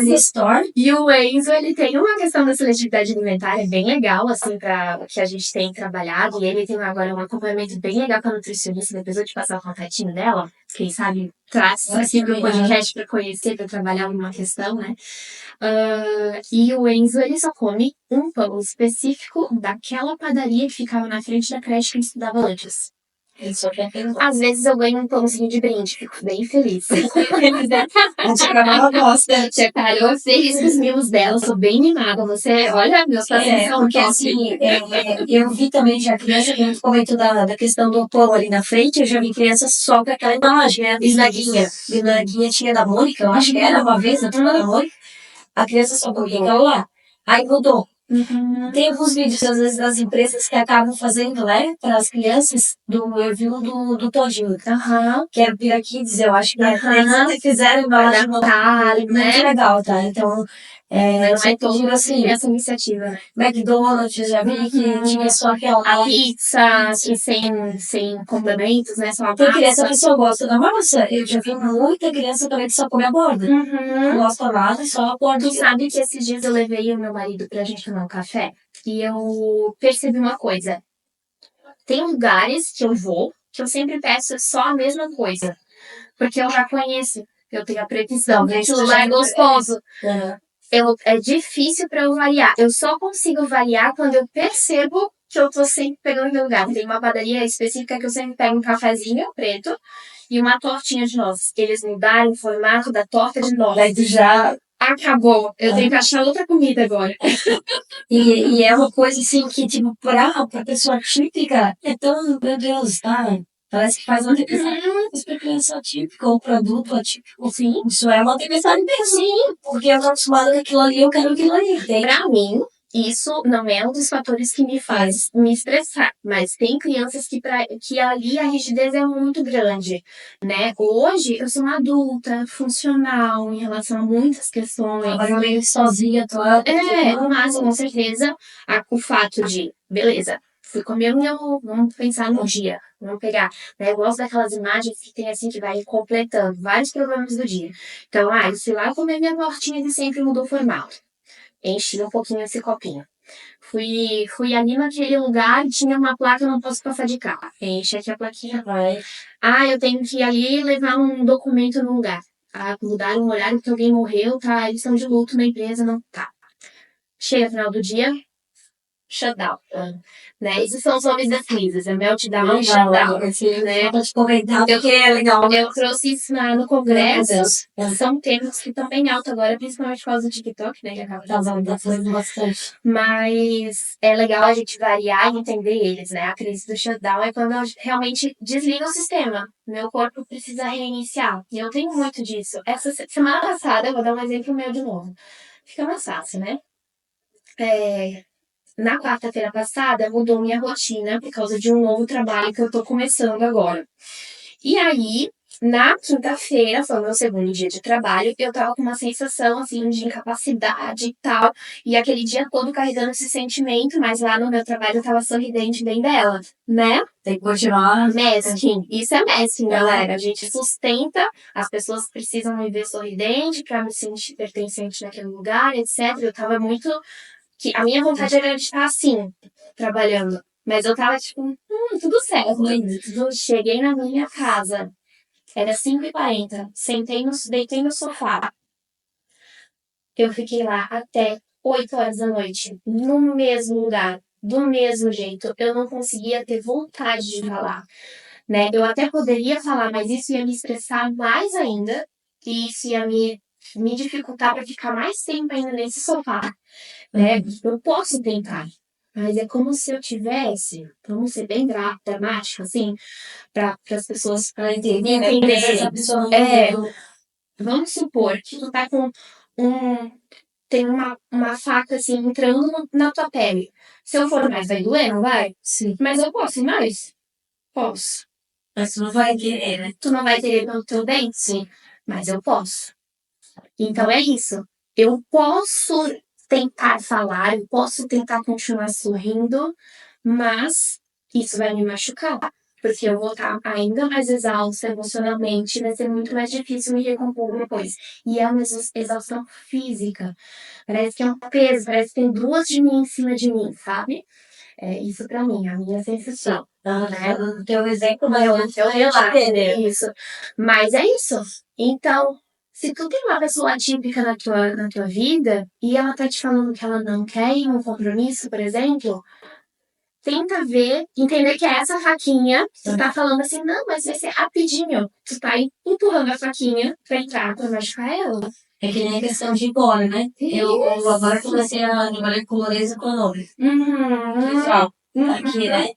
no Store. E o Enzo, ele tem uma questão da seletividade alimentar bem legal, assim, que a gente tem trabalhado. E ele tem agora um acompanhamento bem legal com a nutricionista. Depois eu te passar o contatinho dela. Quem sabe traz assim pro podcast pra conhecer, pra trabalhar numa questão, né? E o Enzo, ele só come um pão específico daquela padaria que ficava na frente da creche que ele estudava antes. Às vezes eu ganho um pãozinho de brinde, fico bem feliz. A tia Carol gosta. Tia Carol, feliz com os mimos dela, sou bem mimada. Você, olha, meus pacientes são porque top. assim, eu vi também já criança, que a gente comentou da questão do pão ali na frente, eu já vi crianças só com aquela embalagem, né? Bisnaguinha. Bisnaguinha tinha da Mônica, eu acho que era uma vez, a turma da Mônica. A criança só comia aquela lá. Aí mudou. Tem alguns vídeos, às vezes, das empresas que acabam fazendo, né, para as crianças, eu vi um do Todinho, que era o Pira Kids, eu acho que eles fizeram embalagem muito legal, tá? Então, eu só digo assim, essa iniciativa, né? McDonald's, já vi que tinha só aquela. A pizza, que sem complementos, né? Só a Tem massa. criança que só gosta da massa. Eu já vi muita criança também que só come a borda. Não gosta da massa, só a borda. Tu sabe que esses dias eu levei o meu marido pra gente tomar um café e eu percebi uma coisa. Tem lugares que eu vou que eu sempre peço só a mesma coisa. Porque eu já conheço. Eu tenho a previsão que aquilo lá é gostoso. É difícil pra eu variar. Eu só consigo variar quando eu percebo que eu tô sempre pegando aquele lugar. Tem uma padaria específica que eu sempre pego um cafezinho preto e uma tortinha de nozes. Eles mudaram o formato da torta de nozes. Daí tu já acabou. Eu tenho que achar outra comida agora. E é uma coisa assim que, tipo, pra pessoa típica, é tão, meu Deus, tá? Parece que faz uma tempestade. Mas pra criança típica, ou produto atípico, sim, isso é uma tempestade mesmo. Sim, porque eu tô acostumada com aquilo ali, eu quero aquilo ali. Entende? Pra mim, isso não é um dos fatores que me faz me estressar, mas tem crianças que ali a rigidez é muito grande, né? Hoje eu sou uma adulta, funcional em relação a muitas questões. Agora meio sozinha, tô lá. Mas com certeza o fato de, beleza, fui comer vamos pensar no dia, vamos pegar, né? Eu gosto daquelas imagens que tem assim, que vai completando vários problemas do dia. Então, eu fui lá comer minha tortinha que sempre mudou o formato. Enchi um pouquinho esse copinho. Fui ali naquele lugar e tinha uma placa, não posso passar de carro. Enche aqui a plaquinha. Eu tenho que ir ali levar um documento no lugar. Mudaram um horário porque alguém morreu, tá? Eles estão de luto na empresa, não tá. Chega no final do dia, shutdown, né? Esses são os nomes das crises, é meltdown e shutdown, né? Vou te comentar porque é legal. Eu trouxe isso no congresso, são temas que estão bem alto agora, principalmente por causa do TikTok, né? Que acaba Fazendo bastante. mas é legal a gente variar e entender eles, né? A crise do shutdown é quando eu realmente desligo o sistema. Meu corpo precisa reiniciar. E eu tenho muito disso. Essa semana passada, eu vou dar um exemplo meu de novo. Fica mais fácil, né? Na quarta-feira passada, mudou minha rotina por causa de um novo trabalho que eu tô começando agora. E aí, na quinta-feira, foi o meu segundo dia de trabalho, eu tava com uma sensação, assim, de incapacidade e tal. E aquele dia todo carregando esse sentimento, mas lá no meu trabalho eu tava sorridente bem dela, né? Tem que continuar. Masking. Isso é masking, galera. A gente sustenta, as pessoas precisam me ver sorridente pra me sentir pertencente naquele lugar, etc. Eu tava muito... A minha vontade era de estar assim, trabalhando. Mas eu tava tipo, tudo certo. Cheguei na minha casa. Era 5h40. Deitei no sofá. Eu fiquei lá até 8 horas da noite. No mesmo lugar. Do mesmo jeito. Eu não conseguia ter vontade de falar. Né? Eu até poderia falar, mas isso ia me estressar mais ainda. E isso ia me dificultar para ficar mais tempo ainda nesse sofá. Né? Eu posso tentar. Mas é como se eu tivesse, vamos ser bem dramático, assim, para as pessoas entenderem. Essa pessoa não entendeu. Vamos supor que tu tá com tem uma faca, assim, entrando na tua pele. Se eu for mais, vai doer, não vai? Sim. Mas eu posso ir mais? Posso. Mas tu não vai querer, né? Tu não vai querer pelo teu bem? Sim. Mas eu posso. Então é isso. Eu posso tentar falar, eu posso tentar continuar sorrindo, mas isso vai me machucar. Porque eu vou estar ainda mais exausta emocionalmente, vai ser muito mais difícil me recompor depois. E é uma exaustão física. Parece que é um peso, parece que tem duas de mim em cima de mim, sabe? É isso pra mim, a minha sensação. O teu exemplo, mas eu Eu lá, entender. isso. Mas é isso. Então, se tu tem uma pessoa atípica na tua vida e ela tá te falando que ela não quer ir num compromisso, por exemplo, tenta entender que é essa faquinha, tu tá falando assim, não, mas vai ser rapidinho. Tu tá empurrando a faquinha pra entrar, pra machucar ela. É que nem a questão de ir embora, né? Eu agora comecei a trabalhar com Lourenço econômico. Pessoal, aqui, né?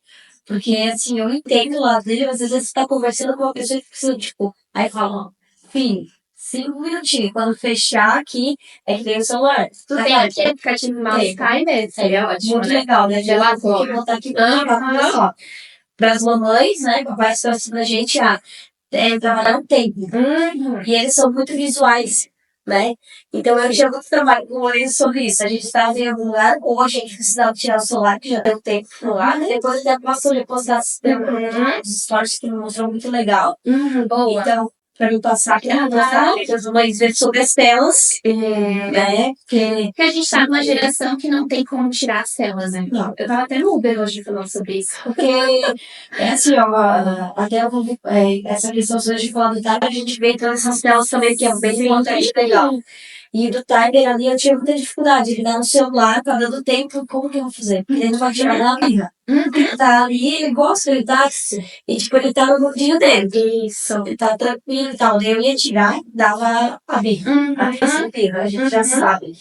Porque, assim, eu entendo o lado dele, mas às vezes você tá conversando com uma pessoa que precisa, tipo, aí fala, ó, filho, 5 minutinhos, quando fechar aqui, é que tem o celular. Tu tem aquele aplicativo Mouse Timer? Seria ótimo, muito legal, né? Já lá vou botar aqui pra para as mamães, né? Papais que estão assistindo a gente trabalhar um tempo. E eles são muito visuais, né? Então eu já muito trabalho com o Lourenço sobre isso. A gente estava em algum lugar, ou a gente precisava tirar o celular, que já deu tempo no ar, né? Depois já passou, já postar os stories que me mostrou muito legal. Boa. Então, para me passar aqui, as mães ver sobre as telas, né? Porque a gente tá numa geração que não tem como tirar as telas, né? Não. Eu tava até no Uber hoje falando sobre isso. Porque, é assim, ó, até essa questão de falar do Tiger, a gente vê todas essas telas também, que é bem importante, legal. E do Tiger ali eu tinha muita dificuldade de dar no celular, tá dando tempo, como que eu vou fazer? Porque ele não vai tirar da birra. Ele tá ali, ele gosta, ele tá, e tipo, ele tá no mundinho dele. Isso. Ele tá tranquilo e tal. Eu ia tirar, dava a birra. A birra, a gente já sabe.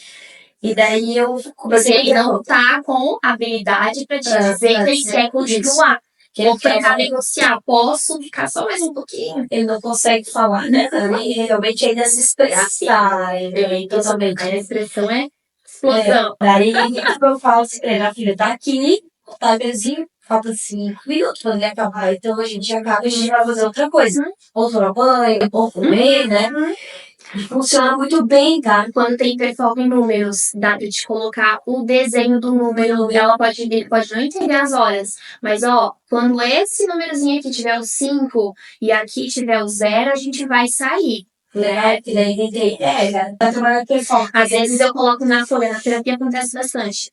E daí eu comecei a... Ele não tá com habilidade pra te dizer que ele quer continuar. Que ele ou tentar negociar, posso ficar só mais um pouquinho? Ele não consegue falar, né? Ele realmente ainda se expressa. Totalmente. A expressão é explosão. Daí eu falo assim, a filha tá aqui, o timerzinho, falta 5 minutos pra ele acabar. Então a gente acaba, a gente vai fazer outra coisa. Ou tomar banho, ou comer, né? Funciona muito bem, cara. Quando tem hiperfoco em números, dá pra te colocar o desenho do número. Ela pode não entender as horas. Mas, ó, quando esse númerozinho aqui tiver o 5 e aqui tiver o 0, a gente vai sair. Né? Que daí tem vai trabalhar hiperfoco. Às vezes eu coloco na folha, na terapia acontece bastante.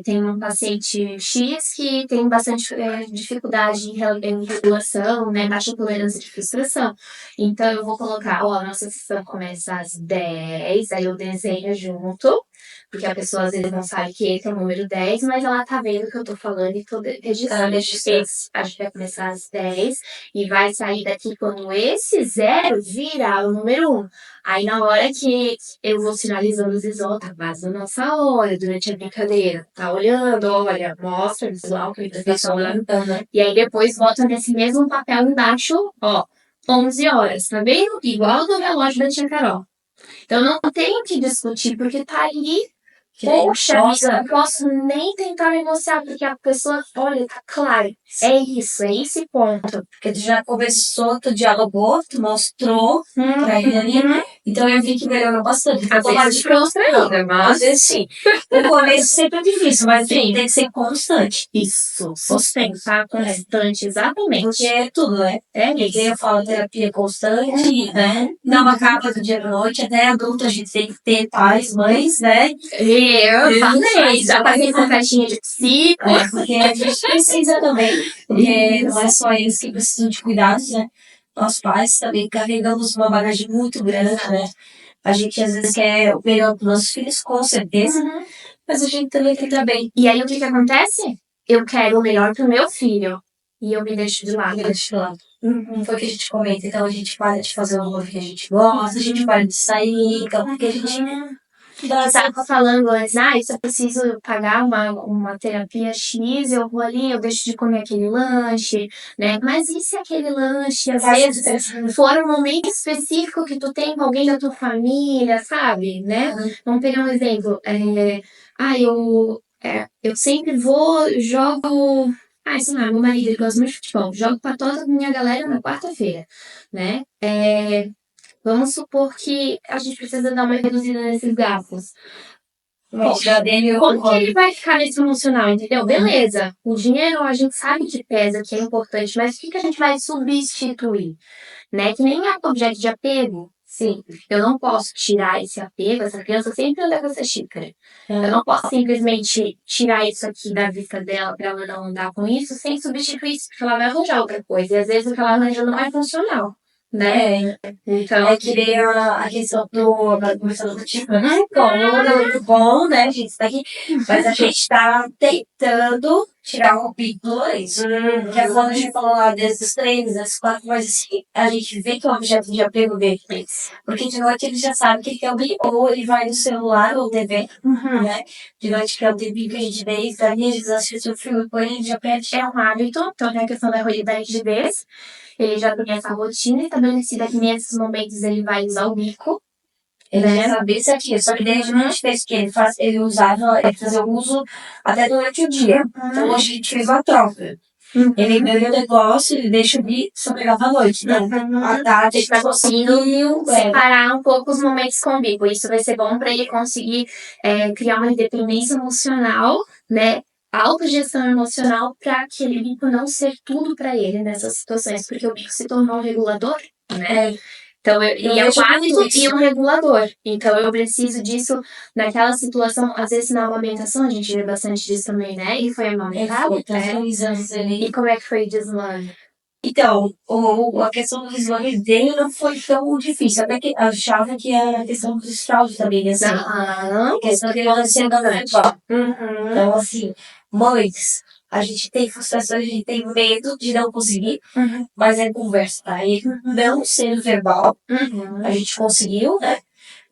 Tem um paciente X que tem bastante dificuldade em regulação, né? Baixa tolerância de frustração. Então eu vou colocar, ó, a nossa sessão começa às 10, aí eu desenho junto. Porque a pessoa às vezes não sabe que esse é o número 10, mas ela tá vendo o que eu tô falando e tô registrando. A gente vai começar às 10 e vai sair daqui quando esse zero virar o número 1. Aí na hora que eu vou sinalizando os visual, tá quase na nossa hora, durante a brincadeira. Tá olhando, olha, mostra o visual que a gente tá falando. E aí depois bota nesse mesmo papel embaixo, ó, 11 horas, tá vendo? Igual do relógio da tia Carol. Então não tenho que discutir, porque tá ali. Poxa, amiga, não posso nem tentar negociar, porque a pessoa, olha, tá claro. É isso, é esse ponto. Porque tu já conversou, tu dialogou, tu mostrou pra ele ali. Então eu vi que melhorou bastante. Às vezes frustra ainda, mas... Às vezes sim. O começo sempre é difícil, mas tem que ser constante. Isso, sustentar constante, exatamente. Porque é tudo, né? É Porque isso. eu falo terapia constante, né? Não acaba do dia à noite, até adulto a gente tem que ter pais, mães, né? Eu falei, já passei com caixinha de psico. Porque a gente precisa também, porque não é só eles que precisam de cuidados, né? Nós pais também carregamos uma bagagem muito grande, né? A gente às vezes quer o melhor para os nossos filhos, com certeza, mas a gente também tem que estar bem. E aí o que acontece? Eu quero o melhor pro meu filho. E eu me deixo de lado. Não foi o que a gente comenta, então a gente para de fazer o amor que a gente gosta, a gente para de sair, então porque a gente tava falando antes, se eu preciso pagar uma terapia X, eu vou ali, eu deixo de comer aquele lanche, né? Mas e se aquele lanche, às vezes, for um momento específico que tu tem com alguém da tua família, sabe, né? Vamos pegar um exemplo. Eu sempre vou, jogo... sei lá, meu marido ele gosta muito de futebol. Jogo pra toda a minha galera na quarta-feira, né? Vamos supor que a gente precisa dar uma reduzida nesses gastos. Como que ele vai ficar nesse emocional, entendeu? Beleza, o dinheiro a gente sabe que pesa, que é importante, mas o que a gente vai substituir? Né? Que nem é objeto de apego. Sim, eu não posso tirar esse apego, essa criança sempre anda com essa xícara. Eu não posso simplesmente tirar isso aqui da vista dela para ela não andar com isso sem substituir isso, porque ela vai arranjar outra coisa. E às vezes o que ela arranja não é funcional. Né? Então, é que nem a questão do conversando contigo. Não é muito bom, né? A gente tá aqui, mas a gente tá tentando tirar um pico isso. Que é quando a gente falou lá desses treinos, desses quatro, mas assim, a gente vê que é um objeto de apego dele. Porque de noite ele já sabe que ele quer ouvir, ou ele vai no celular ou TV, né? De noite que é o TV que a gente vê, e daí às vezes assiste o filme com ele, já perde. É um hábito, então tem a questão da rigidez. Ele já tem essa rotina estabelecida que nesses momentos ele vai usar o bico. Ele já sabia isso aqui, só que desde a gente fez que ele fazia o uso até durante o dia. Então hoje a gente fez uma troca. Ele ganha o negócio, ele deixa o bico, só pegava à noite. Então, à tarde a gente vai conseguindo separar um pouco os momentos com o bico. Isso vai ser bom para ele conseguir criar uma independência emocional, né? Autogestão emocional para aquele bico não ser tudo para ele nessas situações, porque o bico se tornou um regulador, né? Então, e é um hábito e um regulador. Então, eu preciso disso naquela situação. Às vezes, na amamentação, a gente vê bastante disso também, né? E foi amamentado. E como é que foi o desmame? Então, a questão do desmame dele não foi tão difícil. Até que achava que era a questão dos fraudes também, assim. A questão dele não ser futebol. Então, assim, mães, a gente tem frustrações, a gente tem medo de não conseguir, mas é conversa, tá? E não sendo verbal, a gente conseguiu, né?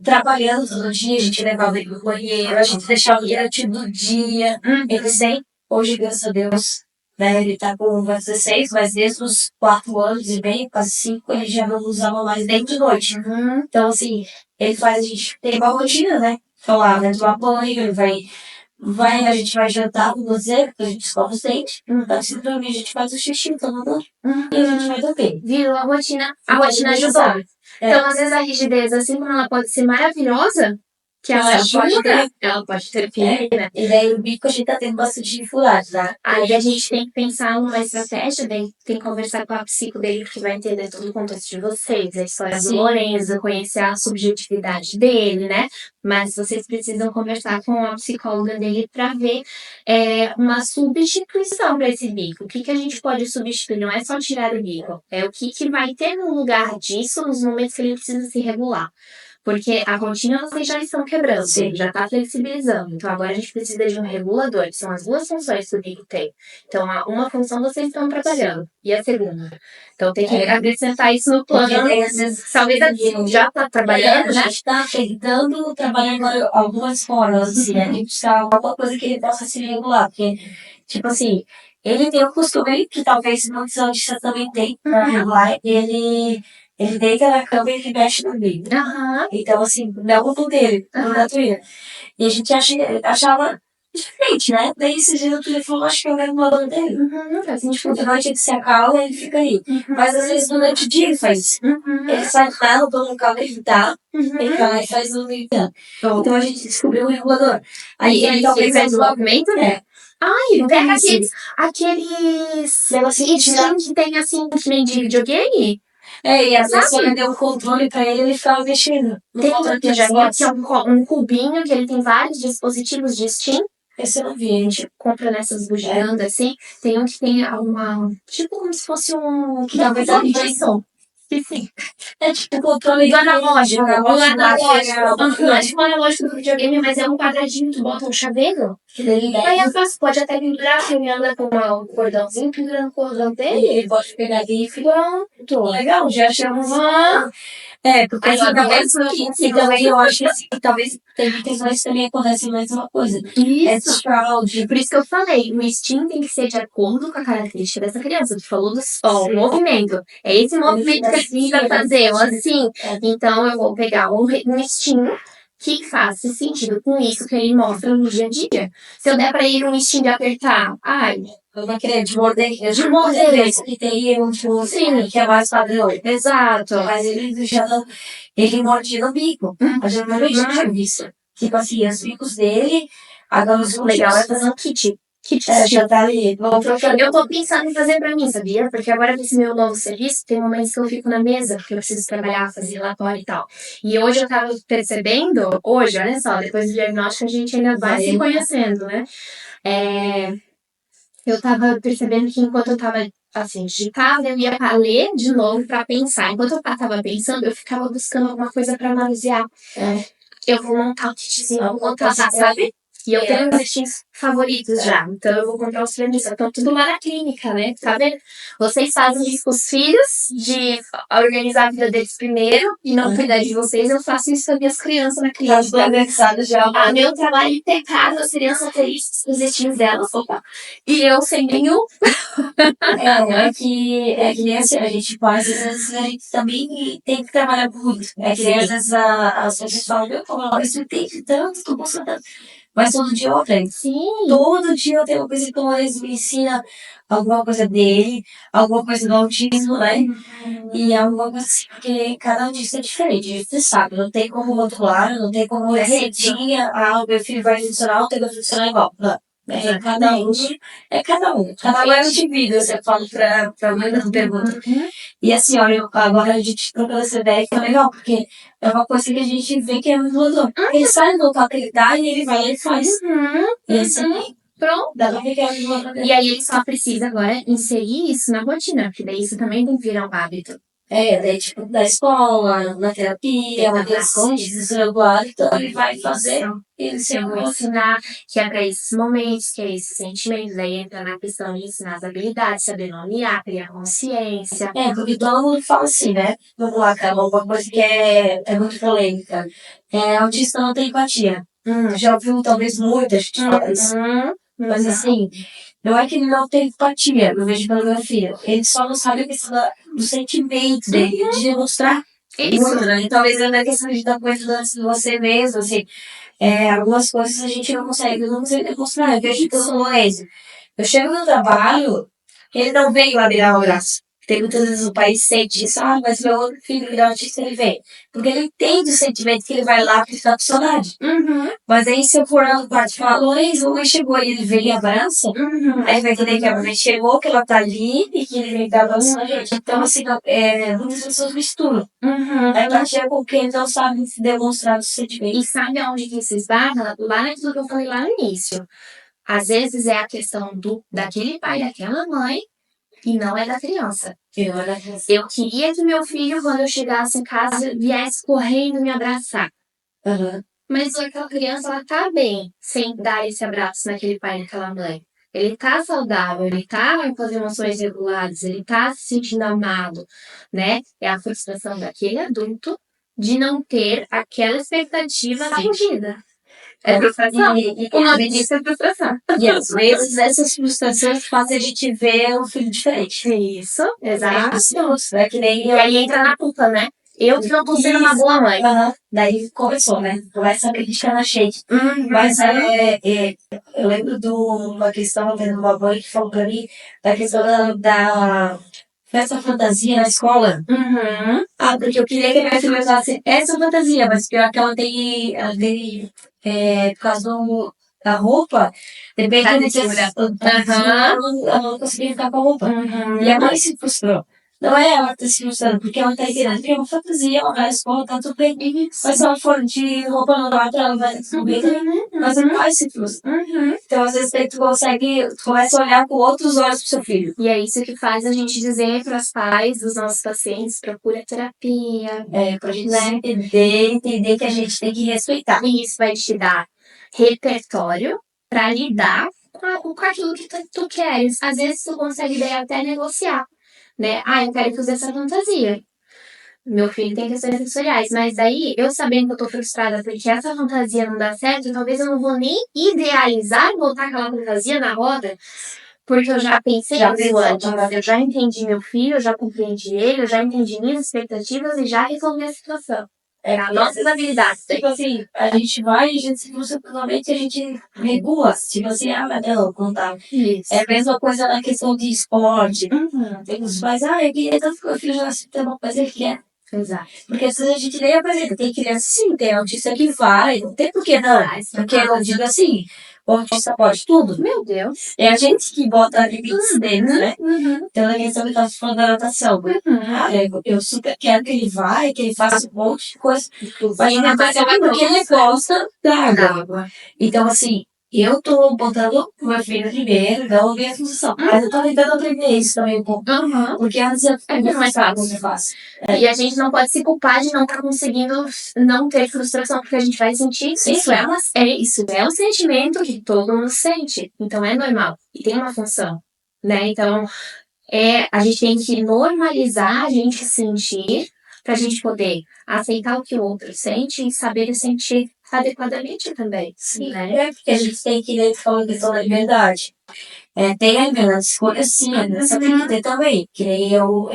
Trabalhando todo dia, a gente levava ele no banheiro, a gente deixava ele ativo do dia, ele sem. Hoje, graças a Deus, né? Ele tá com 16, mas desde os 4 anos e meio, quase 5, ele já não usava mais nem de noite. Então, assim, ele faz a gente ter uma rotina, né? Então lá, né? Tomar banho, ele a gente vai jantar com você, porque a gente escova os dentes. Antes de dormir, a gente faz o xixi, toma banho. E a gente vai dormir. Virou a rotina ajudou. Então, às vezes, a rigidez, assim como ela pode ser maravilhosa, que ela pode ter pena. E daí o bico a gente tá tendo bastante dificuldade, tá? Aí a gente tem que pensar numa estratégia, tem que conversar com a psico dele, porque vai entender todo o contexto de vocês, a história do Lorenzo, conhecer a subjetividade dele, né? Mas vocês precisam conversar com a psicóloga dele para ver uma substituição para esse bico. O que a gente pode substituir? Não é só tirar o bico, é o que vai ter no lugar disso nos momentos que ele precisa se regular. Porque a rotina vocês já estão quebrando, Sim. já está flexibilizando. Então agora a gente precisa de um regulador, que são as duas funções que o Bico tem. Então, uma função vocês estão trabalhando, e a segunda. Então tem que acrescentar isso no plano. Porque daí, às vezes, Talvez a gente já está trabalhando, a né? gente tá tentando trabalhar agora algumas formas, assim, né? De buscar alguma coisa que ele possa se regular. Porque, tipo assim, ele tem um costume que talvez muitos autistas também têm pra regular. Ele deita na cama e ele mexe no meio. Aham. Então, assim, não é o mundo dele, não da Twitter. E a gente achava diferente, né? Daí esse dia o Twitter falou, acho que eu quero uma banda dele. Faz sentido. De noite ele se acalma e ele fica aí. Mas às vezes durante o dia ele faz isso. Ele sai do carro, toma um carro ele dá, ele vai lá e faz o movimento. Então a gente descobriu o regulador. Aí ele talvez faz o movimento, né? É. Ai, pega aqueles Negocinho de dar. que tem assim, que nem de videogame. E às vezes Sabe? quando deu o controle pra ele ficava mexendo. No Tem controle que já vi Xbox. que é um cubinho que ele tem vários dispositivos de Steam. Esse eu não vi, a gente Compra nessas bugigangas, assim. Tem um que tem tipo como se fosse um... que talvez a gente som. Sim. é tipo o controle Do analógico. do Acho que o analógico do videogame, mas é um quadradinho que bota um chaveiro. que ele Aí é fácil, pode até pendurar, que ele anda com um cordãozinho, pendurando o cordão dele. ele pode pegar ali e fica Pronto. legal, já achamos. Porque Aí, ó, talvez e também eu acho que assim, talvez tem muitas vezes também acontece a mesma coisa. É Isso. fraude. Por isso que eu falei, o Steam tem que ser de acordo com a característica dessa criança. Tu falou o movimento. É esse movimento que a gente vai fazer, assim. Então eu vou pegar um Steam que faça sentido com isso que ele mostra no dia a dia. Se eu der pra ele um Steam de apertar, Eu não queria de morder esse que tem um sim, que é mais padrão. exato. Mas ele já não. Ele morde no bico. Mas eu não tinha visto. Tipo assim, os bicos dele, agora os O legal é fazer um kit. já tá ali. Eu tô pensando em fazer pra mim, sabia? Porque agora com esse meu novo serviço, tem momentos que eu fico na mesa, porque eu preciso trabalhar, fazer relatório e tal. E hoje eu tava percebendo, olha só, depois do diagnóstico a gente ainda vai se conhecendo, né? Eu tava percebendo que enquanto eu tava, assim, digitava, eu ia pra ler de novo pra pensar. Enquanto eu tava pensando, eu ficava buscando alguma coisa pra analisar. Eu vou montar um kitzinho, eu vou montar, sabe? E eu tenho meus kits favoritos já. Então eu vou comprar os prêmios. Estão tudo lá na clínica, né? Tá vendo? Vocês fazem isso com os filhos, de organizar a vida deles primeiro e não cuidar de vocês. Eu faço isso com as minhas crianças na clínica. já. Meu trabalho é pegar as crianças felizes, os presentes delas. Opa. E eu sem nenhum. É que nem assim, a gente faz, às vezes a gente também tem que trabalhar muito. É que nem às vezes as pessoas falam, meu, isso tem tanto, tô gostando tanto. Mas todo dia eu aprendo. Sim. Todo dia eu tenho uma coisa que o Lourenço me ensina alguma coisa dele, alguma coisa do autismo, né? E alguma coisa assim, porque cada autista é diferente, você sabe, não tem como rotular, não tem como receitinha, o meu filho vai funcionar, o teu vai funcionar igual. Não. É cada um. Cada um é um indivíduo, você fala pra mãe das perguntas. E assim, olha, agora a gente trocou essa ideia que é legal, porque é uma coisa que a gente vê que é muito doador. Ele sai do local que ele tá e ele vai lá e faz. E assim, pronto. dá pra ver que é muito doador. E aí ele só precisa agora inserir isso na rotina, porque daí isso também tem que virar um hábito. Daí tipo, da escola, na terapia, na criação de desregular, então ele vai fazer. Eu vou ensinar que é para esses momentos, que é esses sentimentos, aí entra na questão de ensinar as habilidades, saber nomear, criar consciência. Porque todo mundo fala assim, né? Vamos lá, Carol, uma coisa que é muito polêmica. Autista não tem empatia. Já ouviu talvez muita gente falar isso. Mas assim, não é que ele não tem empatia, eu vejo pela minha filha. Ele só não sabe a questão do sentimento dele, de demonstrar isso, né? E talvez é na questão de estar cuidando antes de você mesmo, assim. Algumas coisas a gente não consegue demonstrar. Eu vejo pelo Lourenço. Eu chego no trabalho, ele não vem lá virar o braço. Tem muitas vezes o país sente isso, mas meu outro filho que é autista, ele vem. Porque ele entende o sentimento que ele vai lá porque está com saudade. Mas aí se eu for lá no quarto e falar, Lourenço, o mãe chegou e ele vem e abraça, aí vai entender que a mãe chegou, que ela tá ali e que ele vem dar abraçando a gente. Então, assim, muitas pessoas misturam. A empatia com quem não sabe se demonstrar os sentimentos. E sabe onde que isso esbarra? Lá naquilo que eu falei lá no início. Às vezes é a questão daquele pai, daquela mãe, E não é da criança. Eu era Eu queria que meu filho, quando eu chegasse em casa, viesse correndo me abraçar. Aham. Mas aquela criança, ela tá bem sem dar esse abraço naquele pai e naquela mãe. Ele tá saudável, ele tá com as emoções reguladas, ele tá se sentindo amado, né? É a frustração daquele adulto de não ter aquela expectativa na vida. É frustração. O nome disso é frustração. E às vezes essas frustrações fazem a gente ver um filho diferente. Isso, exato. É que nem E aí entra na culpa, né? Eu que não tô sendo uma boa mãe. Aham. Daí começou, né? Começa a crítica na shade. Mas eu lembro de uma questão, vendo uma mãe que falou pra mim, da questão da festa fantasia na escola. Uhum. Ah, porque eu queria que a minha filha usasse essa fantasia, mas pior que ela tem por causa da roupa, depende Da do textura. ela não conseguia ficar com a roupa. Uhum. E a mãe se frustrou. Não é ela que tá se frustrando, porque ela tá entendendo que é uma fantasia, ela vai à escola, tá tudo bem. Mas se ela for de roupa normal, ela vai tudo bem também. Mas a mãe se frustra. Uhum. Então, às vezes, tu começa a olhar com outros olhos pro seu filho. E é isso que faz a gente dizer para os pais dos nossos pacientes, procura terapia. Pra gente entender que a gente tem que respeitar. E isso vai te dar repertório para lidar com aquilo que tu queres. Às vezes tu consegue daí até negociar, né? Ah, eu quero que use essa fantasia. Meu filho tem questões sensoriais, mas daí, eu sabendo que eu tô frustrada porque essa fantasia não dá certo, talvez eu não vou nem idealizar botar aquela fantasia na roda, porque eu já pensei nisso antes. Eu já entendi meu filho, eu já compreendi ele, eu já entendi minhas expectativas e já resolvi a situação. É a nossa habilidade. Tipo assim, a gente se frustra totalmente e a gente regula. Tipo assim, mas não dá. Isso. É a mesma coisa na questão de esporte. Uhum. Tem os pais, eu queria tanto que meu filho jogasse futebol, mas ele quer. Exato. Porque às vezes a gente nem apresenta. Tem criança sim, tem autista que vai, não tem por que não. Porque eu digo assim, o autista pode tudo. Meu Deus. É a gente que bota limites deles, né? Uhum. Então, a questão que eu tava falando da natação. Eu super quero que ele vá, que ele faça um monte de coisa. Mas ele vai fazer porque ele gosta da água. Então, assim, eu tô botando o meu filho primeiro, não a minha função. Mas eu tô tentando aprender isso também um pouco. Uhum. Porque antes eu É bem mais fácil. E a gente não pode se culpar de não estar conseguindo não ter frustração, porque a gente vai sentir. Sim. Isso é um sentimento que todo mundo sente. Então é normal. E tem uma função. Né? Então, a gente tem que normalizar a gente sentir para a gente poder aceitar o que o outro sente e saber sentir adequadamente também. Sim, né? porque a gente tem que ler falando questão da liberdade. Tem a liberdade de escolha, sim, só tem que ter também. Que nem eu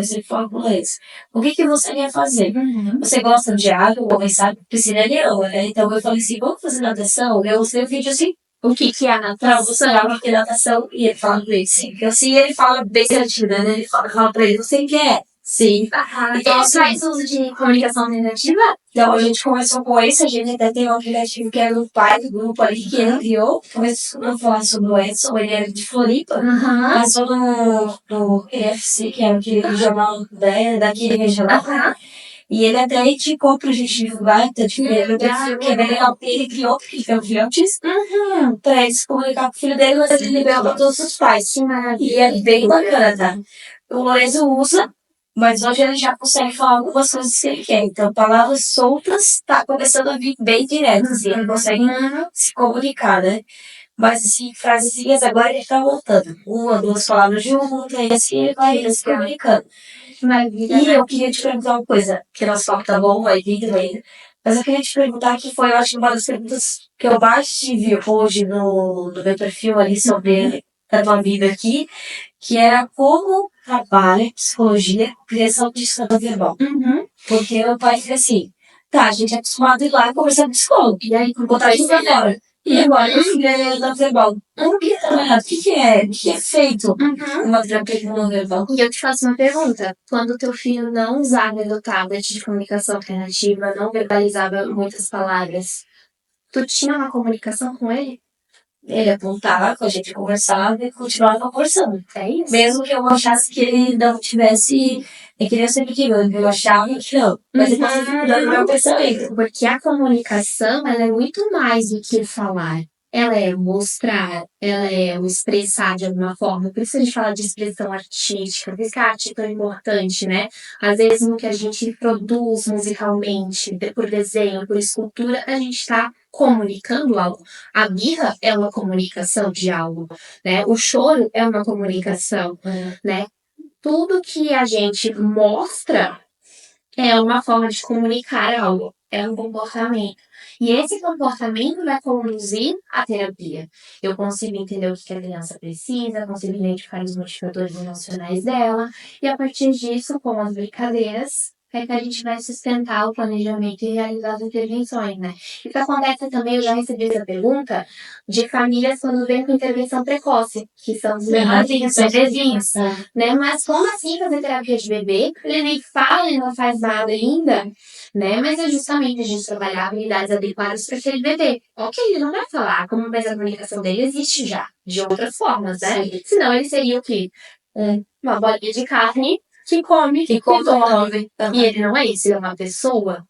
sempre falo com eles. O que você quer fazer? Uhum. Você gosta de água, ou sabe, piscina é leão, né? Então eu falei assim, vamos fazer natação? Eu mostrei o vídeo assim, O que é a pra natação? você lá que natação, e ele fala pra ele, sim. Porque assim, ele fala bem certinho, né? Ele fala pra ele, você quer? Sim. Então, você faz uso de comunicação alternativa? Então, a gente começou com esse, a gente até tem um aplicativo que era o pai do grupo ali, que ele criou. Começou a falar sobre o Edson, ele era de Floripa. Uhum. Passou no EFC, que é aquele jornal daquele regional. E ele até indicou pra gente divulgar, então, tipo, ele que é bem legal, porque ele criou, porque ele tem um filho autista, pra ele se comunicar com o filho dele, mas ele liberou pra todos os pais. E é bem bacana, tá? O Lorenzo usa, mas hoje ele já consegue falar algumas coisas que ele quer. Então, palavras soltas tá começando a vir bem direto, assim, ele consegue se comunicar, né? Mas, assim, frasezinhas agora ele tá voltando. Uma, duas palavras juntas, e assim ele vai se comunicando. E eu queria te perguntar uma coisa, que nosso papo tá bom, vai vindo ainda. Mas eu queria te perguntar que foi, eu acho, uma das perguntas que eu mais tive hoje no meu perfil ali sobre a tua vida aqui, que era como trabalha psicologia com criação de distância verbal. Porque meu pai disse assim, a gente é acostumado a ir lá conversar com psicólogo, e aí botar isso pra fora. E agora eu filho é não verbal. O que é feito uma terapia não verbal? E eu te faço uma pergunta. Quando o teu filho não usava o tablet de comunicação alternativa, não verbalizava muitas palavras, tu tinha uma comunicação com ele? Ele apontava, a gente conversava e continuava conversando. É isso? Mesmo que eu achasse que ele não tivesse. É que nem eu sempre digo, eu achava que não. Mas ele estava mudando meu pensamento. Porque a comunicação, ela é muito mais do que falar. ela é mostrar, ela é o expressar de alguma forma. Por isso a gente fala de expressão artística, por isso que a arte é tão importante, né? Às vezes no que a gente produz musicalmente, por desenho, por escultura, a gente está comunicando algo. A birra é uma comunicação de algo, né? O choro é uma comunicação, né? Tudo que a gente mostra é uma forma de comunicar algo, é um comportamento. E esse comportamento vai conduzir à terapia. Eu consigo entender o que a criança precisa, consigo identificar os modificadores emocionais dela, e a partir disso, com as brincadeiras, é que a gente vai sustentar o planejamento e realizar as intervenções, né? Isso acontece também, eu já recebi essa pergunta, de famílias quando vêm com intervenção precoce, que são os menorzinhos, bebezinhos, né? Mas como assim fazer terapia de bebê? Ele nem fala, ele não faz nada ainda, né? Mas é justamente a gente trabalhar habilidades adequadas para aquele bebê. Ok, ele não vai falar, como mas a comunicação dele existe já, de outras formas, né? Sim. Senão ele seria o quê? Uma bolinha de carne que come Que e dorme. come. E ele não é isso, ele é uma pessoa,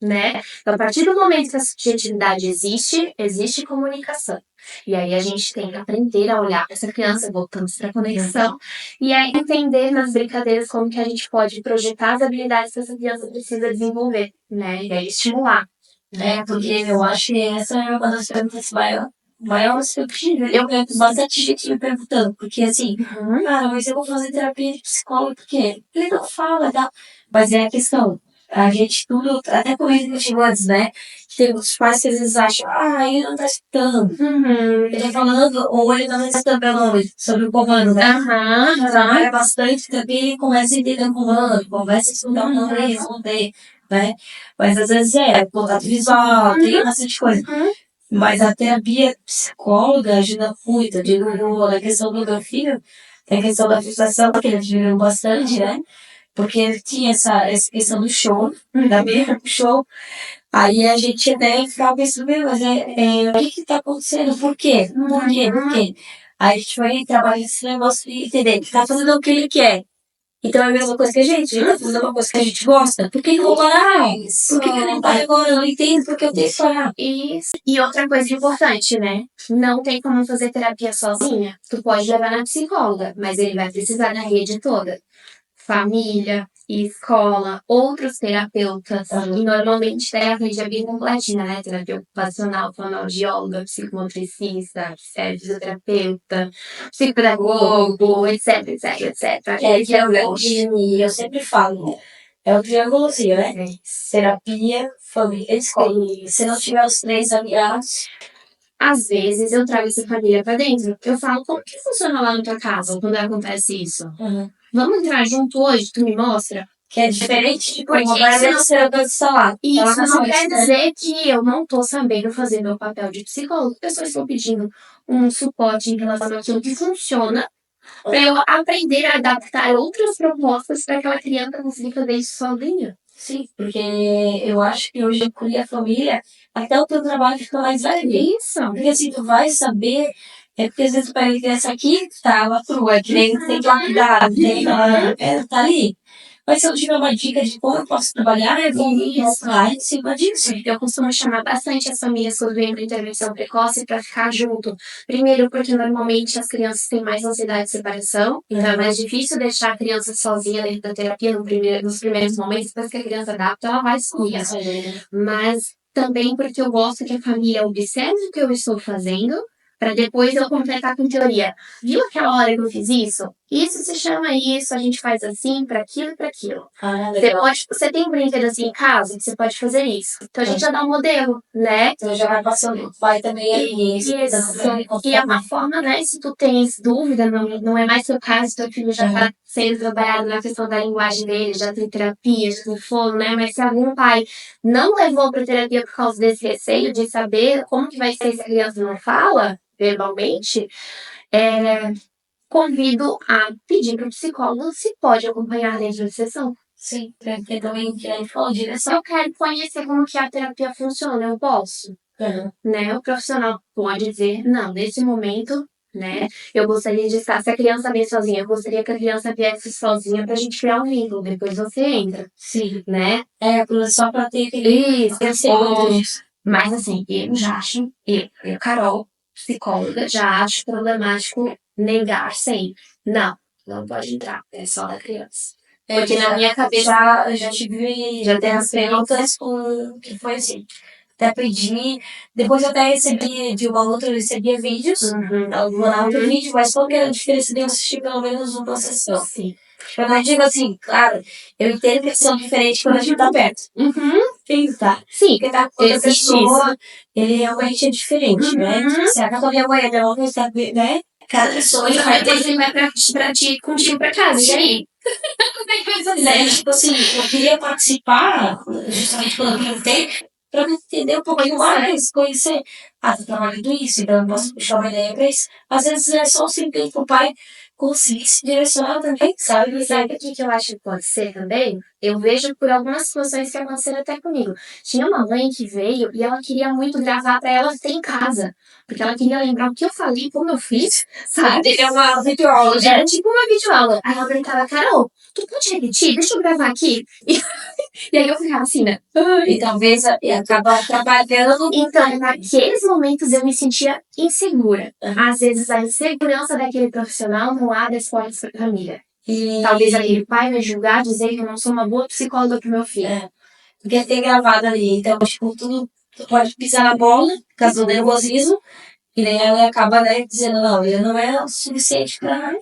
né? Então, a partir do momento que a subjetividade existe, existe comunicação. E aí a gente tem que aprender a olhar para essa criança, voltando para a conexão, e aí entender nas brincadeiras como que a gente pode projetar as habilidades que essa criança precisa desenvolver, né? E aí estimular. Porque eu acho que essa é uma das perguntas maiores que eu tive. Eu ganho bastante gente me perguntando, porque assim, cara, mas eu vou fazer terapia de psicólogo, porque ele não fala, tá? Mas é a questão. A gente tudo, até com ele que eu tive antes, né? Tem muitos pais que às vezes acham, ele não tá escutando. Ele tá falando, ou ele não está escutando pelo nome, sobre o comando, né? Trabalha bastante também, começa a entender o comando, começa a estudar o comando e responder, né? Mas às vezes contato visual, tem bastante coisa. Mas a terapia psicóloga ajuda muito. Eu digo, na questão do meu filho, tem a questão da frustração, que ele viveu bastante, né? Porque ele tinha essa questão do show, da beira do show. Aí a gente até ficava pensando, meu, mas o que que tá acontecendo? Por quê? Por quê? Por quê? Aí a gente vai trabalhar esse negócio de entender. Ele tá fazendo o que ele quer. Então é a mesma coisa que a gente tá fazendo uma coisa que a gente gosta. Por que que eu vou parar? Por que que eu não paro agora? Eu não entendo porque eu tenho que parar. Isso. E outra coisa importante, né? Não tem como fazer terapia sozinha. Tu pode levar na psicóloga, mas ele vai precisar da rede toda. Família, escola, outros terapeutas. E normalmente terapia é bem completinha, né? Terapia ocupacional, fonoaudióloga, psicomotricista, fisioterapeuta, psicopedagogo, etc, etc, etc. Que é e eu sempre falo, é o triângulozinho, né? Terapia, família e escola. Se não tiver os três aliados, Às vezes eu trago essa família pra dentro. Eu falo, como que funciona lá na tua casa quando acontece isso? Vamos entrar junto hoje? Tu me mostra? que é diferente de como Porque vai isso ver não- o terapeuta está lá. Isso não quer dizer que eu não tô sabendo fazer meu papel de psicólogo. Eu só estou pedindo um suporte em relação àquilo que funciona para eu aprender a adaptar outras propostas para aquela criança conseguir fazer isso sozinha. Sim, porque eu acho que hoje com a família, até o teu trabalho fica mais leve. Isso. Porque assim, tu vai saber, porque às vezes para ele essa aqui tava crua, é que nem tem que lapidar, tem que tá ali. Mas se eu tiver uma dica de como eu posso trabalhar, eu vou lá em cima disso. Eu costumo chamar bastante as famílias quando vêm para intervenção precoce para ficar junto. Primeiro, porque normalmente as crianças têm mais ansiedade de separação, então é mais difícil deixar a criança sozinha dentro da terapia nos primeiros momentos, depois que a criança adapta, ela vai sozinha. Mas também porque eu gosto que a família observe o que eu estou fazendo, para depois eu completar com teoria. Viu aquela hora que eu fiz isso? Isso se chama isso, a gente faz assim, para aquilo e para aquilo. Você tem um brinquedo assim em casa que você pode fazer isso. Então a gente já dá um modelo, né? Então já vai passando, vai também ali. Isso. E é uma forma, né? Se tu tens dúvida, não é mais seu caso, teu filho já está sendo trabalhado na questão da linguagem dele, já tem terapia, já tem fono, né? Mas se algum pai não levou para terapia por causa desse receio de saber como que vai ser se a criança não fala verbalmente, convido a pedir para o psicólogo se pode acompanhar dentro da sessão. Sim, porque também que a gente falou, direção. Eu quero conhecer como que a terapia funciona, eu posso? Né? O profissional pode dizer, não, nesse momento, né, eu gostaria de estar, se a criança vem sozinha, eu gostaria que a criança viesse sozinha pra gente criar um vínculo, depois você entra. Sim. Né? Só pra ter aquele... Isso, mas assim, eu já acho, eu, Carol, psicóloga, já acho problemático negar sempre. Não pode entrar, é só da criança. Porque na minha cabeça eu já tive já tem as perguntas com que foi assim. Até pedi, depois eu até recebi de uma outra, eu recebia vídeos, ela mandava outro vídeo, mas qual que era a diferença de eu assistir pelo menos uma sessão? Sim. Eu não digo assim, claro, eu entendo que são diferentes quando a gente tá perto. Sim, tá. Sim, Porque tá com outra pessoa, ele realmente é diferente, né? Se a com a minha mãe, ela não sabe, né? Cada pessoa já vai ter. Ele vai pra ti, contigo pra casa, e aí? Né? Tipo assim, eu queria participar, justamente quando eu perguntei, pra me entender um pouquinho mais, conhecer. Ah, tô trabalhando isso, então eu posso puxar uma ideia pra isso. Às vezes é só simplesmente pro pai conseguir se direcionar também, sabe? Sabe o que eu acho que pode ser também? Eu vejo por algumas situações que aconteceram até comigo. Tinha uma mãe que veio e ela queria muito gravar pra ela ter em casa. Porque ela queria lembrar o que eu falei, como eu fiz, sabe? É uma videoaula, Era tipo uma videoaula. Aí ela brincava, Carol, tu pode repetir? Deixa eu gravar aqui. E aí eu ficava assim, né? E talvez acabar trabalhando. Então, naqueles momentos eu me sentia insegura. Às vezes a insegurança daquele profissional não abre as portas para a família. E Talvez aquele pai vai julgar, dizer que eu não sou uma boa psicóloga pro meu filho. porque tem gravado ali. Então, tipo, tu pode pisar na bola, caso do nervosismo, e daí ela acaba, né, dizendo, não, ele não é o suficiente pra.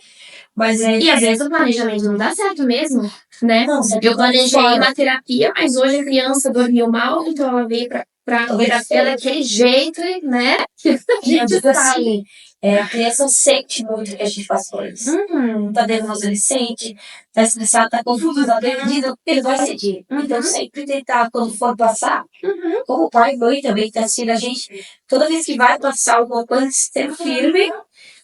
Mas é. E às vezes o planejamento não dá certo mesmo, né? Não, Eu planejei uma terapia, mas hoje a criança dormiu mal, então ela veio pra terapia daquele jeito, né? Eu digo assim, a criança sente muito que a gente passou isso. Tá nervoso, ele sente, tá estressado, tá confuso, tá perdido, ele vai sentir. Então sempre tentar, quando for passar, como pai e mãe também que tá assistindo a gente, toda vez que vai passar alguma coisa, ser firme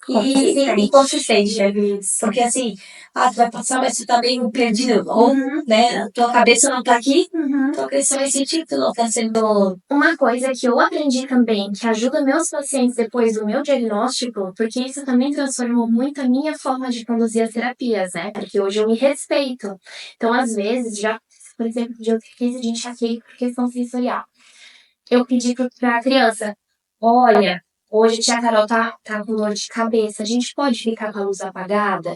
e consistente, né? Porque assim, tu vai passar, mas tu tá meio perdido, ou, né, a tua cabeça não tá aqui, tua criança vai sentir que tu não tá sendo. Uma coisa que eu aprendi também, que ajuda meus pacientes depois do meu diagnóstico, porque isso também transformou muito a minha forma de conduzir as terapias, né? Porque hoje eu me respeito. Então, às vezes, já, por exemplo, de outra crise de enxaqueca por questão sensorial. Eu pedi pra criança, olha, hoje a tia Carol tá com dor de cabeça, a gente pode ficar com a luz apagada?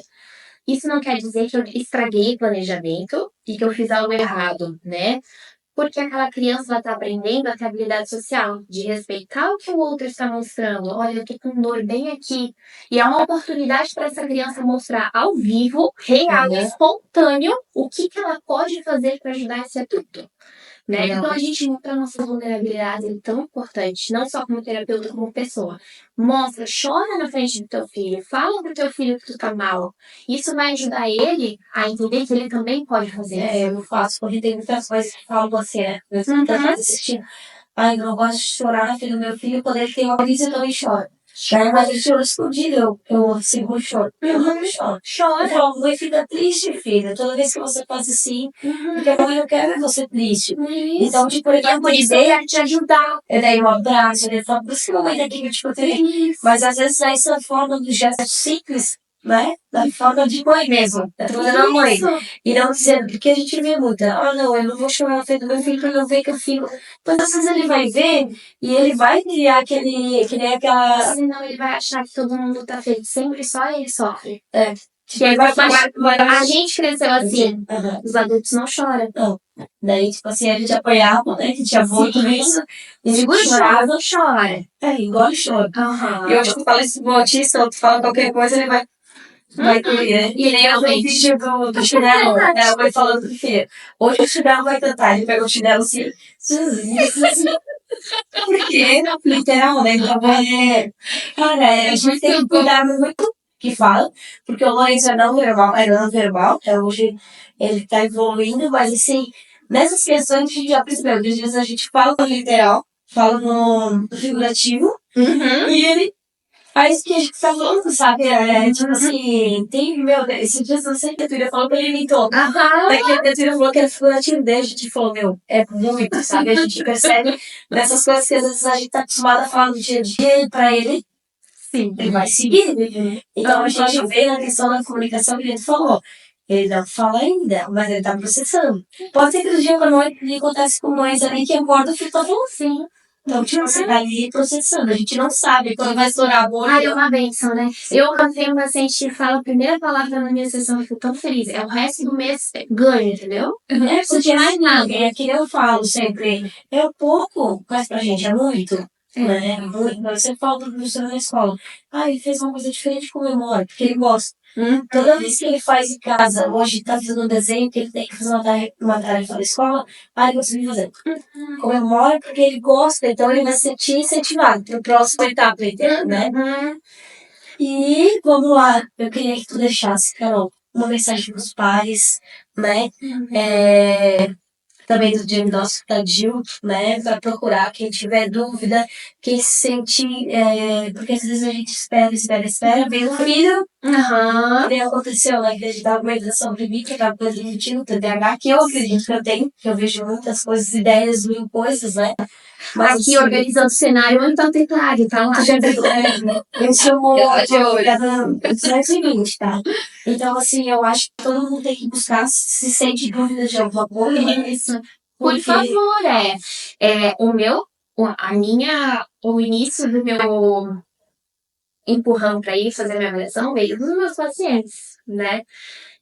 Isso não quer dizer que eu estraguei o planejamento e que eu fiz algo errado, né? Porque aquela criança ela tá aprendendo a ter habilidade social, de respeitar o que o outro está mostrando. Olha, eu tô com dor bem aqui. E é uma oportunidade para essa criança mostrar ao vivo, real, espontâneo, o que ela pode fazer para ajudar esse adulto. Né? Então a gente mostra nossas vulnerabilidades, é tão importante, não só como terapeuta, como pessoa. Mostra, chora na frente do teu filho, fala pro teu filho que tu tá mal. Isso vai ajudar ele a entender que ele também pode fazer isso. Eu faço, porque tem muitas coisas que falam assim, né? Eu tô assistindo. Ai, eu não gosto de chorar na frente do meu filho, quando ele tem uma crise, eu também choro. Daí, mas ele choro escondido, eu seguro o choro. Eu não choro. Chora. Eu falo, mãe, fica triste, filha. Toda vez que você faz assim, porque a mãe não quer ver você triste. Então, tipo, ele vai Por isso eu quero te ajudar. eu dei um abraço, ele fala, por isso que a mamãe tá aqui pra te proteger. Mas às vezes essa forma do gesto simples, né? Da forma de mãe mesmo. Da fazendo a mãe. E não dizendo, porque a gente vê muito. Não, eu não vou chorar na frente do meu filho pra não ver que eu fico. Mas às vezes ele vai ver e ele vai criar aquele. Que nem aquela. Senão ele vai achar que todo mundo tá feliz. Sempre só ele sofre. Tipo, ele vai A gente cresceu assim. Os adultos não choram. Daí, tipo assim, a gente apanhava, né? Que tinha muito isso. E a gente chorava. Não chora. Igual choro. E eu acho que fala isso pro autista, ou tu fala qualquer coisa, ele vai doer, né? E nem eu vi vídeo do chinelo, ela foi falando do filho. Hoje o chinelo vai cantar, ele pegou o chinelo assim. Por quê? Literal, né? Então, cara, a gente tem que cuidar muito que fala, porque o Lourenço é não verbal, hoje ele tá evoluindo, mas assim, nessas questões a gente já percebeu, às vezes a gente fala no literal, fala no figurativo, e ele faz o que a gente tá falando, sabe? Tipo assim, esse dia eu sei que a Tuíra falou pra ele nem todo. Daqui a Tuíra falou que era figurativo dele, a gente falou, é muito, sabe? A gente percebe nessas coisas que às vezes a gente tá acostumado a falar no dia a dia e pra ele, sim, ele vai seguir. Então a gente vê na questão da comunicação que ele falou. Ele não fala ainda, mas ele tá processando. Pode ser que no dia da noite ele acontece com mães ali que acorda e fica falando assim. Então, tipo, você tá ali processando. A gente não sabe quando vai estourar a bolha. Ai, é uma bênção, né? Eu, quando tenho um paciente que fala a primeira palavra na minha sessão, eu fico tão feliz. É o resto do mês ganho, entendeu? É, você tinha mais nada. É que eu falo sempre, é pouco, mas pra gente é muito. Né? Muito. Você fala do professor na escola. Ah, ele fez uma coisa diferente, comemora, porque ele gosta. Toda vez que ele faz em casa, hoje tá fazendo um desenho que ele tem que fazer uma tarefa da escola, aí ele conseguiu fazer. Comemora porque ele gosta, então ele vai se sentir incentivado para o próximo etapa, né? E vamos lá, eu queria que tu deixasse, Carol, uma mensagem para os pais, né? Também do diagnóstico tardio, né? Para procurar quem tiver dúvida, quem se sente. Porque às vezes a gente espera, vem um filho. Que nem aconteceu, né? Que a gente tava com medicação sobre mim, que acaba transmitindo o TDAH, que eu acredito que eu tenho, que eu vejo muitas coisas, ideias, mil coisas, né? Mas aqui, organizando o cenário, então teclado, tá lá. Eu chamo cada 220, tá? Então, assim, eu acho que todo mundo tem que buscar se sente dúvida de alguma coisa. Isso. Por favor, o início do meu empurrão para ir fazer minha avaliação veio dos meus pacientes, né?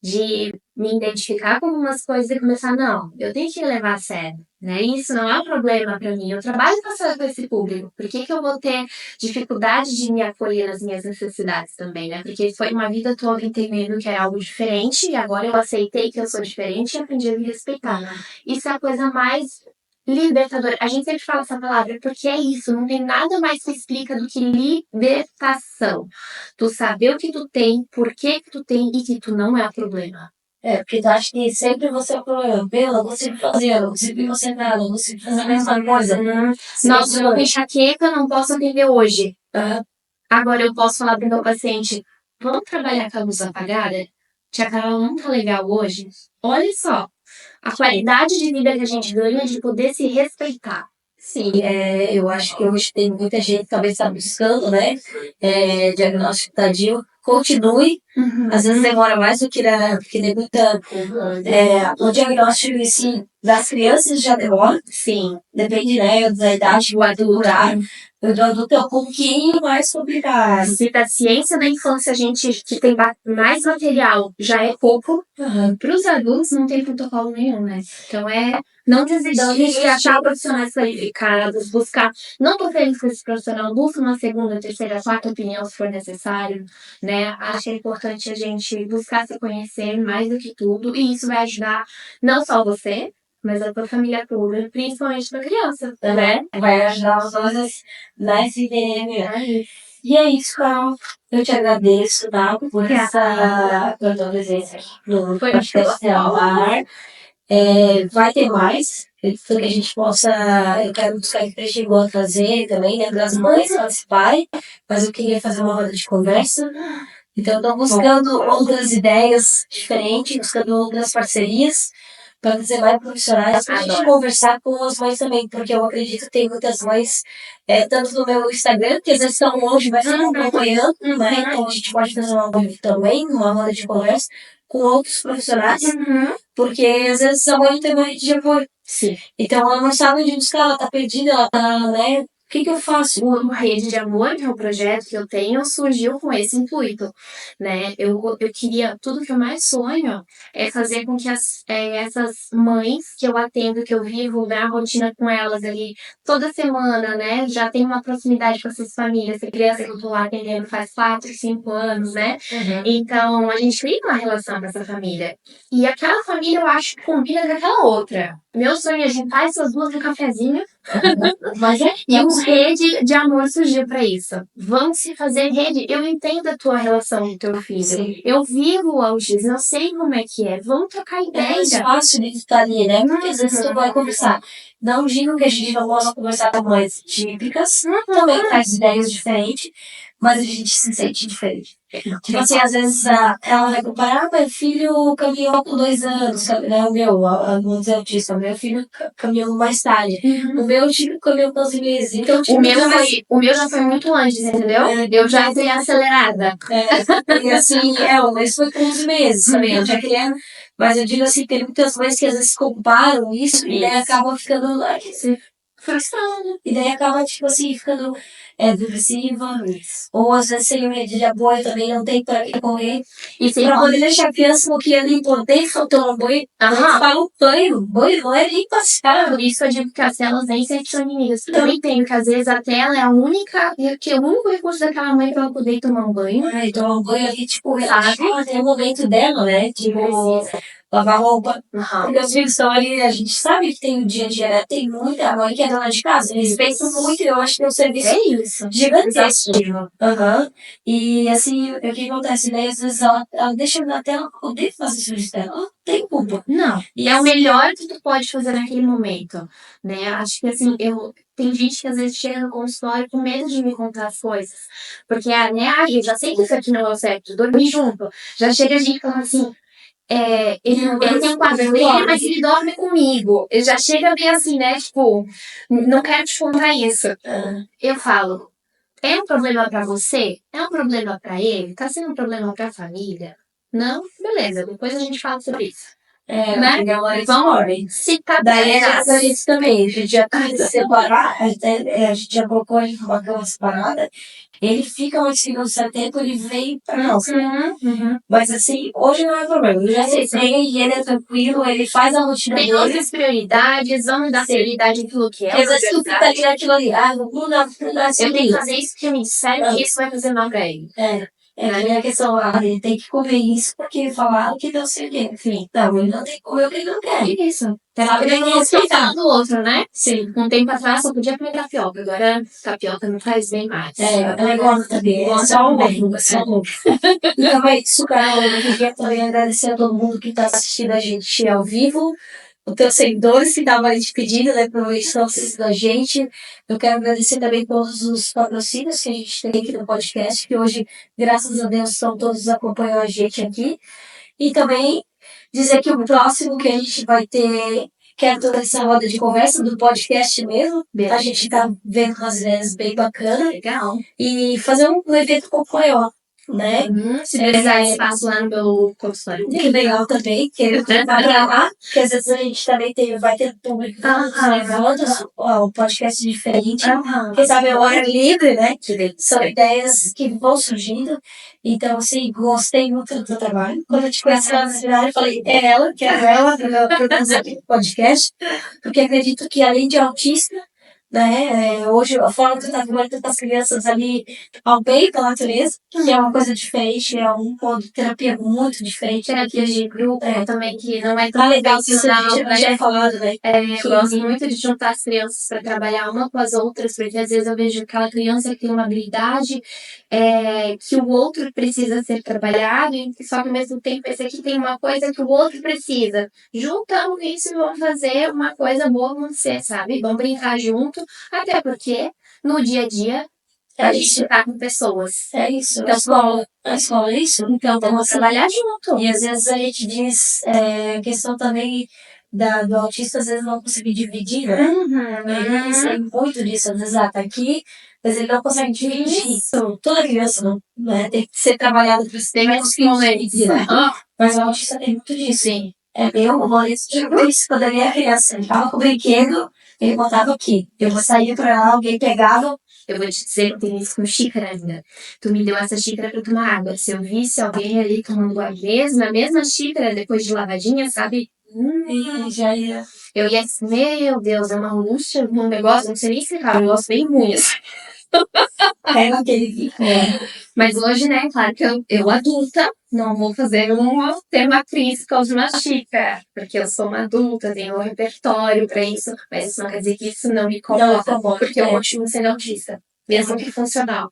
De me identificar com algumas coisas e começar, não, eu tenho que levar a sério, né? Isso não é um problema para mim. Eu trabalho com esse público. Por que eu vou ter dificuldade de me acolher nas minhas necessidades também, né? Porque foi uma vida toda entendendo que é algo diferente e agora eu aceitei que eu sou diferente e aprendi a me respeitar. Isso é a coisa mais libertadora. A gente sempre fala essa palavra porque é isso, não tem nada mais que explica do que libertação. Tu saber o que tu tem, por que tu tem e que tu não é o problema. Porque tu acha que sempre você é o problema. Pela, eu consigo fazer, eu não consigo você nada, eu não consigo fazer a mesma coisa. Nossa, eu tô com enxaqueca, não posso atender hoje. Agora eu posso falar pro meu paciente, vamos trabalhar com a luz apagada? Tia Carol não tá legal hoje? Olha só, a qualidade de vida que a gente ganha de poder se respeitar. Sim, eu acho que hoje tem muita gente que talvez está buscando, né? Diagnóstico tardio. Continue, às vezes demora mais do que porque tem muita. O diagnóstico em si das crianças já demora. Sim. Depende, né, da idade do adulto. O do adulto é um pouquinho mais complicado. Se da ciência da infância a gente que tem mais material já é pouco, para os adultos não tem protocolo nenhum, né? Então não desistir de achar profissionais qualificados, buscar. Não tô feliz com esse profissional, busca uma segunda, terceira, quarta opinião se for necessário, né? Acho que é importante a gente buscar se conhecer mais do que tudo, e isso vai ajudar não só você, mas a tua família toda, principalmente pra criança, né? Vai ajudar os dois, né, se entenderem melhor. E é isso, Carol. Eu te agradeço, tá? Por essa tua presença aqui no podcast Ar. Vai ter mais. Para que a gente possa. Eu quero buscar que a gente chegou a trazer também, né? Para as mães participarem. Mas eu queria fazer uma roda de conversa. Então, eu estou buscando outras ideias diferentes, buscando outras parcerias para trazer mais profissionais, para a gente conversar com as mães também, porque eu acredito que tem muitas mães, tanto no meu Instagram, que às vezes estão longe, mas estão acompanhando, né? Então a gente pode fazer uma live também, uma roda de conversa com outros profissionais, porque às vezes a mãe não tem uma rede de apoio. Sim. Então ela não sabe onde buscar, ela tá perdida, ela tá, né? O que eu faço? Uma rede de amor, que é um projeto que eu tenho, surgiu com esse intuito, né? Eu queria, tudo que eu mais sonho é fazer com que essas mães que eu atendo, que eu vivo na rotina com elas ali toda semana, né? Já tem uma proximidade com essas famílias, essa criança que eu tô lá atendendo faz 4, 5 anos, né? Então, a gente cria uma relação com essa família. E aquela família, eu acho que combina com aquela outra. Meu sonho é juntar essas duas no cafezinho. Mas e uma rede de amor surgiu para isso. Vamos se fazer rede. Eu entendo a tua relação com teu filho. Sim. Eu vivo o autismo, eu sei como é que é. Vamos trocar ideia. É mais fácil de estar ali, né? Porque às vezes tu vai conversar. Não digo que a gente não possa conversar com mães típicas, também traz ideias diferentes, mas a gente se sente diferente. Tipo assim, às vezes ela vai comparar, meu filho caminhou com 2 anos, né? Vamos dizer autista, o meu filho caminhou mais tarde. O meu filho caminhou com 11 meses. Então, tipo, o meu já foi muito antes, entendeu? Eu já fui acelerada. E assim, o meu foi com 11 meses também, eu já queria. Mas eu digo assim, tem muitas mães que às vezes comparam isso e acabam ficando lá. frustrando. E daí acaba, tipo assim, ficando depressiva. Ou às vezes sem rede de apoio também, não tem pra quem correr. E sem Pra poder deixar a criança um pouquinho ali por dentro, tomar banho. Para um banho não é nem passear. Por isso eu digo que as telas nem sempre são inimigas. Também tem que às vezes a tela é a única, que é o único recurso daquela mãe pra ela poder tomar um banho. E tomar um banho ali, tipo, relaxar, tem o momento dela, né? Tipo, lavar roupa. Meus filhos estão ali, a gente sabe que tem o dia a dia, né? Tem muita mãe que é dona de casa. Eles pensam muito, eu acho que é um serviço gigantesco. E assim, o que acontece, né? Às vezes ela deixa na tela pra poder fazer o serviço dela. Ela não tem culpa. Não. E é o melhor que tu pode fazer naquele momento, né? Acho que assim, tem gente que às vezes chega no consultório com medo de me contar as coisas. Porque, né, gente, já sei que isso aqui não é o certo, dormir junto. Já chega a gente falando assim, ele tem um quarto dele, mas ele dorme comigo. Ele já chega bem assim, né? Tipo, não quero te contar isso. Eu falo, é um problema pra você? É um problema pra ele? Tá sendo um problema pra família? Não? Beleza, depois a gente fala sobre isso. Né? Vamos se tá daí bem, a gente também, a gente já tá separar, a gente já colocou ele numa cama separada, ele fica onde fica no seu tempo, ele vem pra nós. Mas assim, hoje não é problema, eu já sei, e ele é tranquilo, ele faz a rotina tem dele. outras prioridades, vamos dar prioridade naquilo que é. Às vezes tu fica ali naquilo ali, não dá assim. Eu tenho que fazer isso porque me sério que isso vai fazer mal pra ele. A minha questão lá, ele tem que comer isso porque falaram que deu sei o quê. Sim. Não, ele não tem que comer o que ele não quer. Isso. Sabe, ele não respeitar do outro, né? Sim. Um tempo atrás só podia comer tapioca, agora tapioca não faz bem mais. Ela gosta também, é só um ovo, só um ovo. E também, Sucar, eu queria também agradecer a todo mundo que está assistindo a gente ao vivo, os teus seguidores que estavam ali te pedindo, né, para estão assistindo a gente. Eu quero agradecer também todos os patrocínios que a gente tem aqui no podcast, que hoje, graças a Deus, todos acompanham a gente aqui. E também dizer que o próximo que a gente vai ter, que é toda essa roda de conversa do podcast mesmo, a gente tá vendo umas ideias bem bacanas. Legal. E fazer um evento um pouco maior, né? Se precisar de espaço lá no meu consultório. Que legal também, que ele vai pra lá, porque às vezes a gente também vai ter público levando o podcast diferente. Quem sabe é hora livre, né? São ideias que vão surgindo. Então, assim, gostei muito do teu trabalho. Quando eu te conheci lá na cidade, eu falei, é ela, que é ela, para fazer aqui no podcast. Porque acredito que além de autista, né? Hoje, a forma que tu está trabalhando com as crianças ali ao bem da natureza, que é uma coisa diferente, é um ponto de terapia muito diferente. Terapia de grupo também, que não é tão legal que isso a gente já falado, né? Eu gosto muito de juntar as crianças para trabalhar uma com as outras, porque às vezes eu vejo aquela criança que tem uma habilidade que o outro precisa ser trabalhado, só que ao mesmo tempo esse aqui tem uma coisa que o outro precisa. Juntamos isso e vamos fazer uma coisa boa acontecer, sabe? Vamos brincar junto, até porque no dia a dia a gente tá com pessoas. É isso. A escola é isso. Então vamos trabalhar junto. E às vezes a gente diz questão também do autista, às vezes não conseguir dividir, né? Ele tem muito disso, às vezes tá aqui, mas ele não consegue dividir. Isso. Toda criança não, né, tem que ser trabalhada para você conseguir dividir, né? Mas o autista tem muito disso. Sim. O Maurício tinha isso quando ele era criança. Ele tava com o brinquedo, ele botava aqui. Eu vou sair pra lá, alguém pegava. Eu vou te dizer que tem isso com xícara ainda. Tu me deu essa xícara pra tomar água. Se eu visse alguém ali tomando a mesma xícara, depois de lavadinha, sabe? Já ia. Eu ia assim, meu Deus, é uma angústia, um negócio, não sei nem explicar, um negócio bem ruim. Assim. Mas hoje, né, claro que eu adulta, não vou ter uma crise por causa de uma xícara, porque eu sou uma adulta, tenho um repertório pra isso, mas isso não quer dizer que isso não me incomoda, porque eu continuo sendo autista, mesmo que funcional.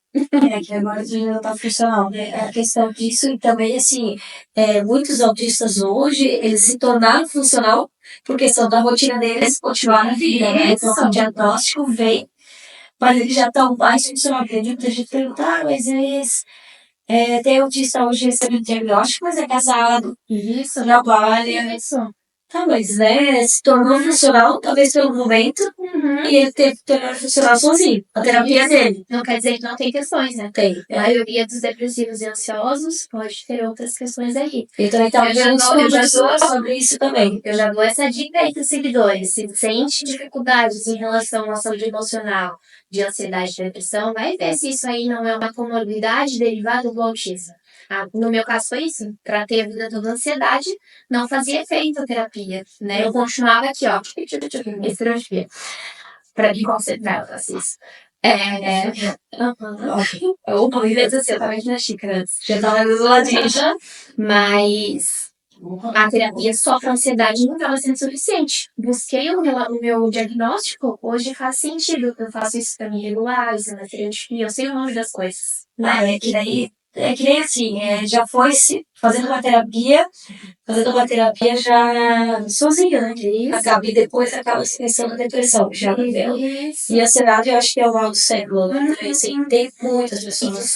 Que agora já não tá funcional, né? A questão disso, e também, assim, muitos autistas hoje, eles se tornaram funcional por questão da rotina deles continuar na vida, né? Então, o diagnóstico vem, mas eles já estão mais funcionais. Acredito, a gente perguntar, mas eles tem autista hoje recebendo diagnóstico, mas é casado, Isso, trabalha. Isso. Tá, mas né, se tornou funcional, talvez pelo momento, e ele teve que tornar funcional sozinho. A terapia dele. Não quer dizer que não tem questões, né? Tem. A maioria dos depressivos e ansiosos pode ter outras questões aí. Ele também tá Eu já fazendo dou- eu já estudos dou- sobre isso também. Eu já dou essa dica aí para os seguidores. Se sente dificuldades em relação à saúde emocional, de ansiedade e depressão, vai ver se isso aí não é uma comorbidade derivada do autismo. No meu caso foi isso. Tratei a vida toda ansiedade, não fazia efeito a terapia, né? Eu continuava aqui, ó, estrofia, para me concentrar, eu faço isso. Ou vezes assim, eu tava aqui na xícara antes. Já tava do ladinho já. Mas a terapia só para ansiedade não estava sendo suficiente. Busquei o meu diagnóstico, hoje faz sentido. Eu faço isso para me regular, isso na terapia, eu sei o nome das coisas. É que daí, é que nem assim, já foi se fazendo uma terapia já sozinha, né? E depois acaba se pensando na depressão, já viveu. Isso. E a ansiedade eu acho que é o mal do século, né? Assim, tem muitas E pessoas.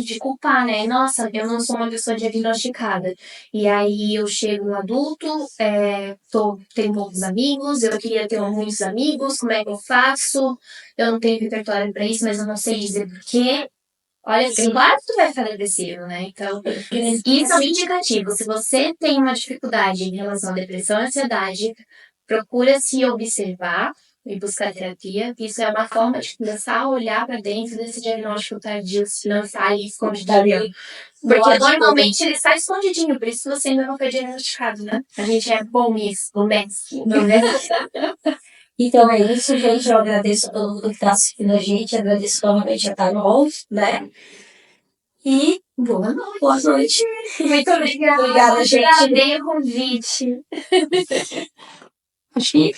de culpar, né? Nossa, eu não sou uma pessoa diagnosticada. E aí eu chego um adulto, tenho poucos amigos, eu queria ter muitos amigos, como é que eu faço? Eu não tenho repertório para isso, mas eu não sei dizer por quê. Olha, claro que tu vai ficar depressivo, né? Então, isso é um indicativo. Se você tem uma dificuldade em relação à depressão e ansiedade, procura se observar e buscar terapia. Isso é uma forma de começar a olhar para dentro desse diagnóstico tardio, se não está ali escondidinho. Porque normalmente ele está escondidinho, por isso você ainda não foi diagnosticado, né? A gente é bom nisso, no mestre. Então é isso, gente. Eu agradeço a todo mundo que está assistindo a gente. Agradeço novamente a Carol, né? E boa noite. Muito obrigada. Obrigada, gente. Adorei o convite. Acho que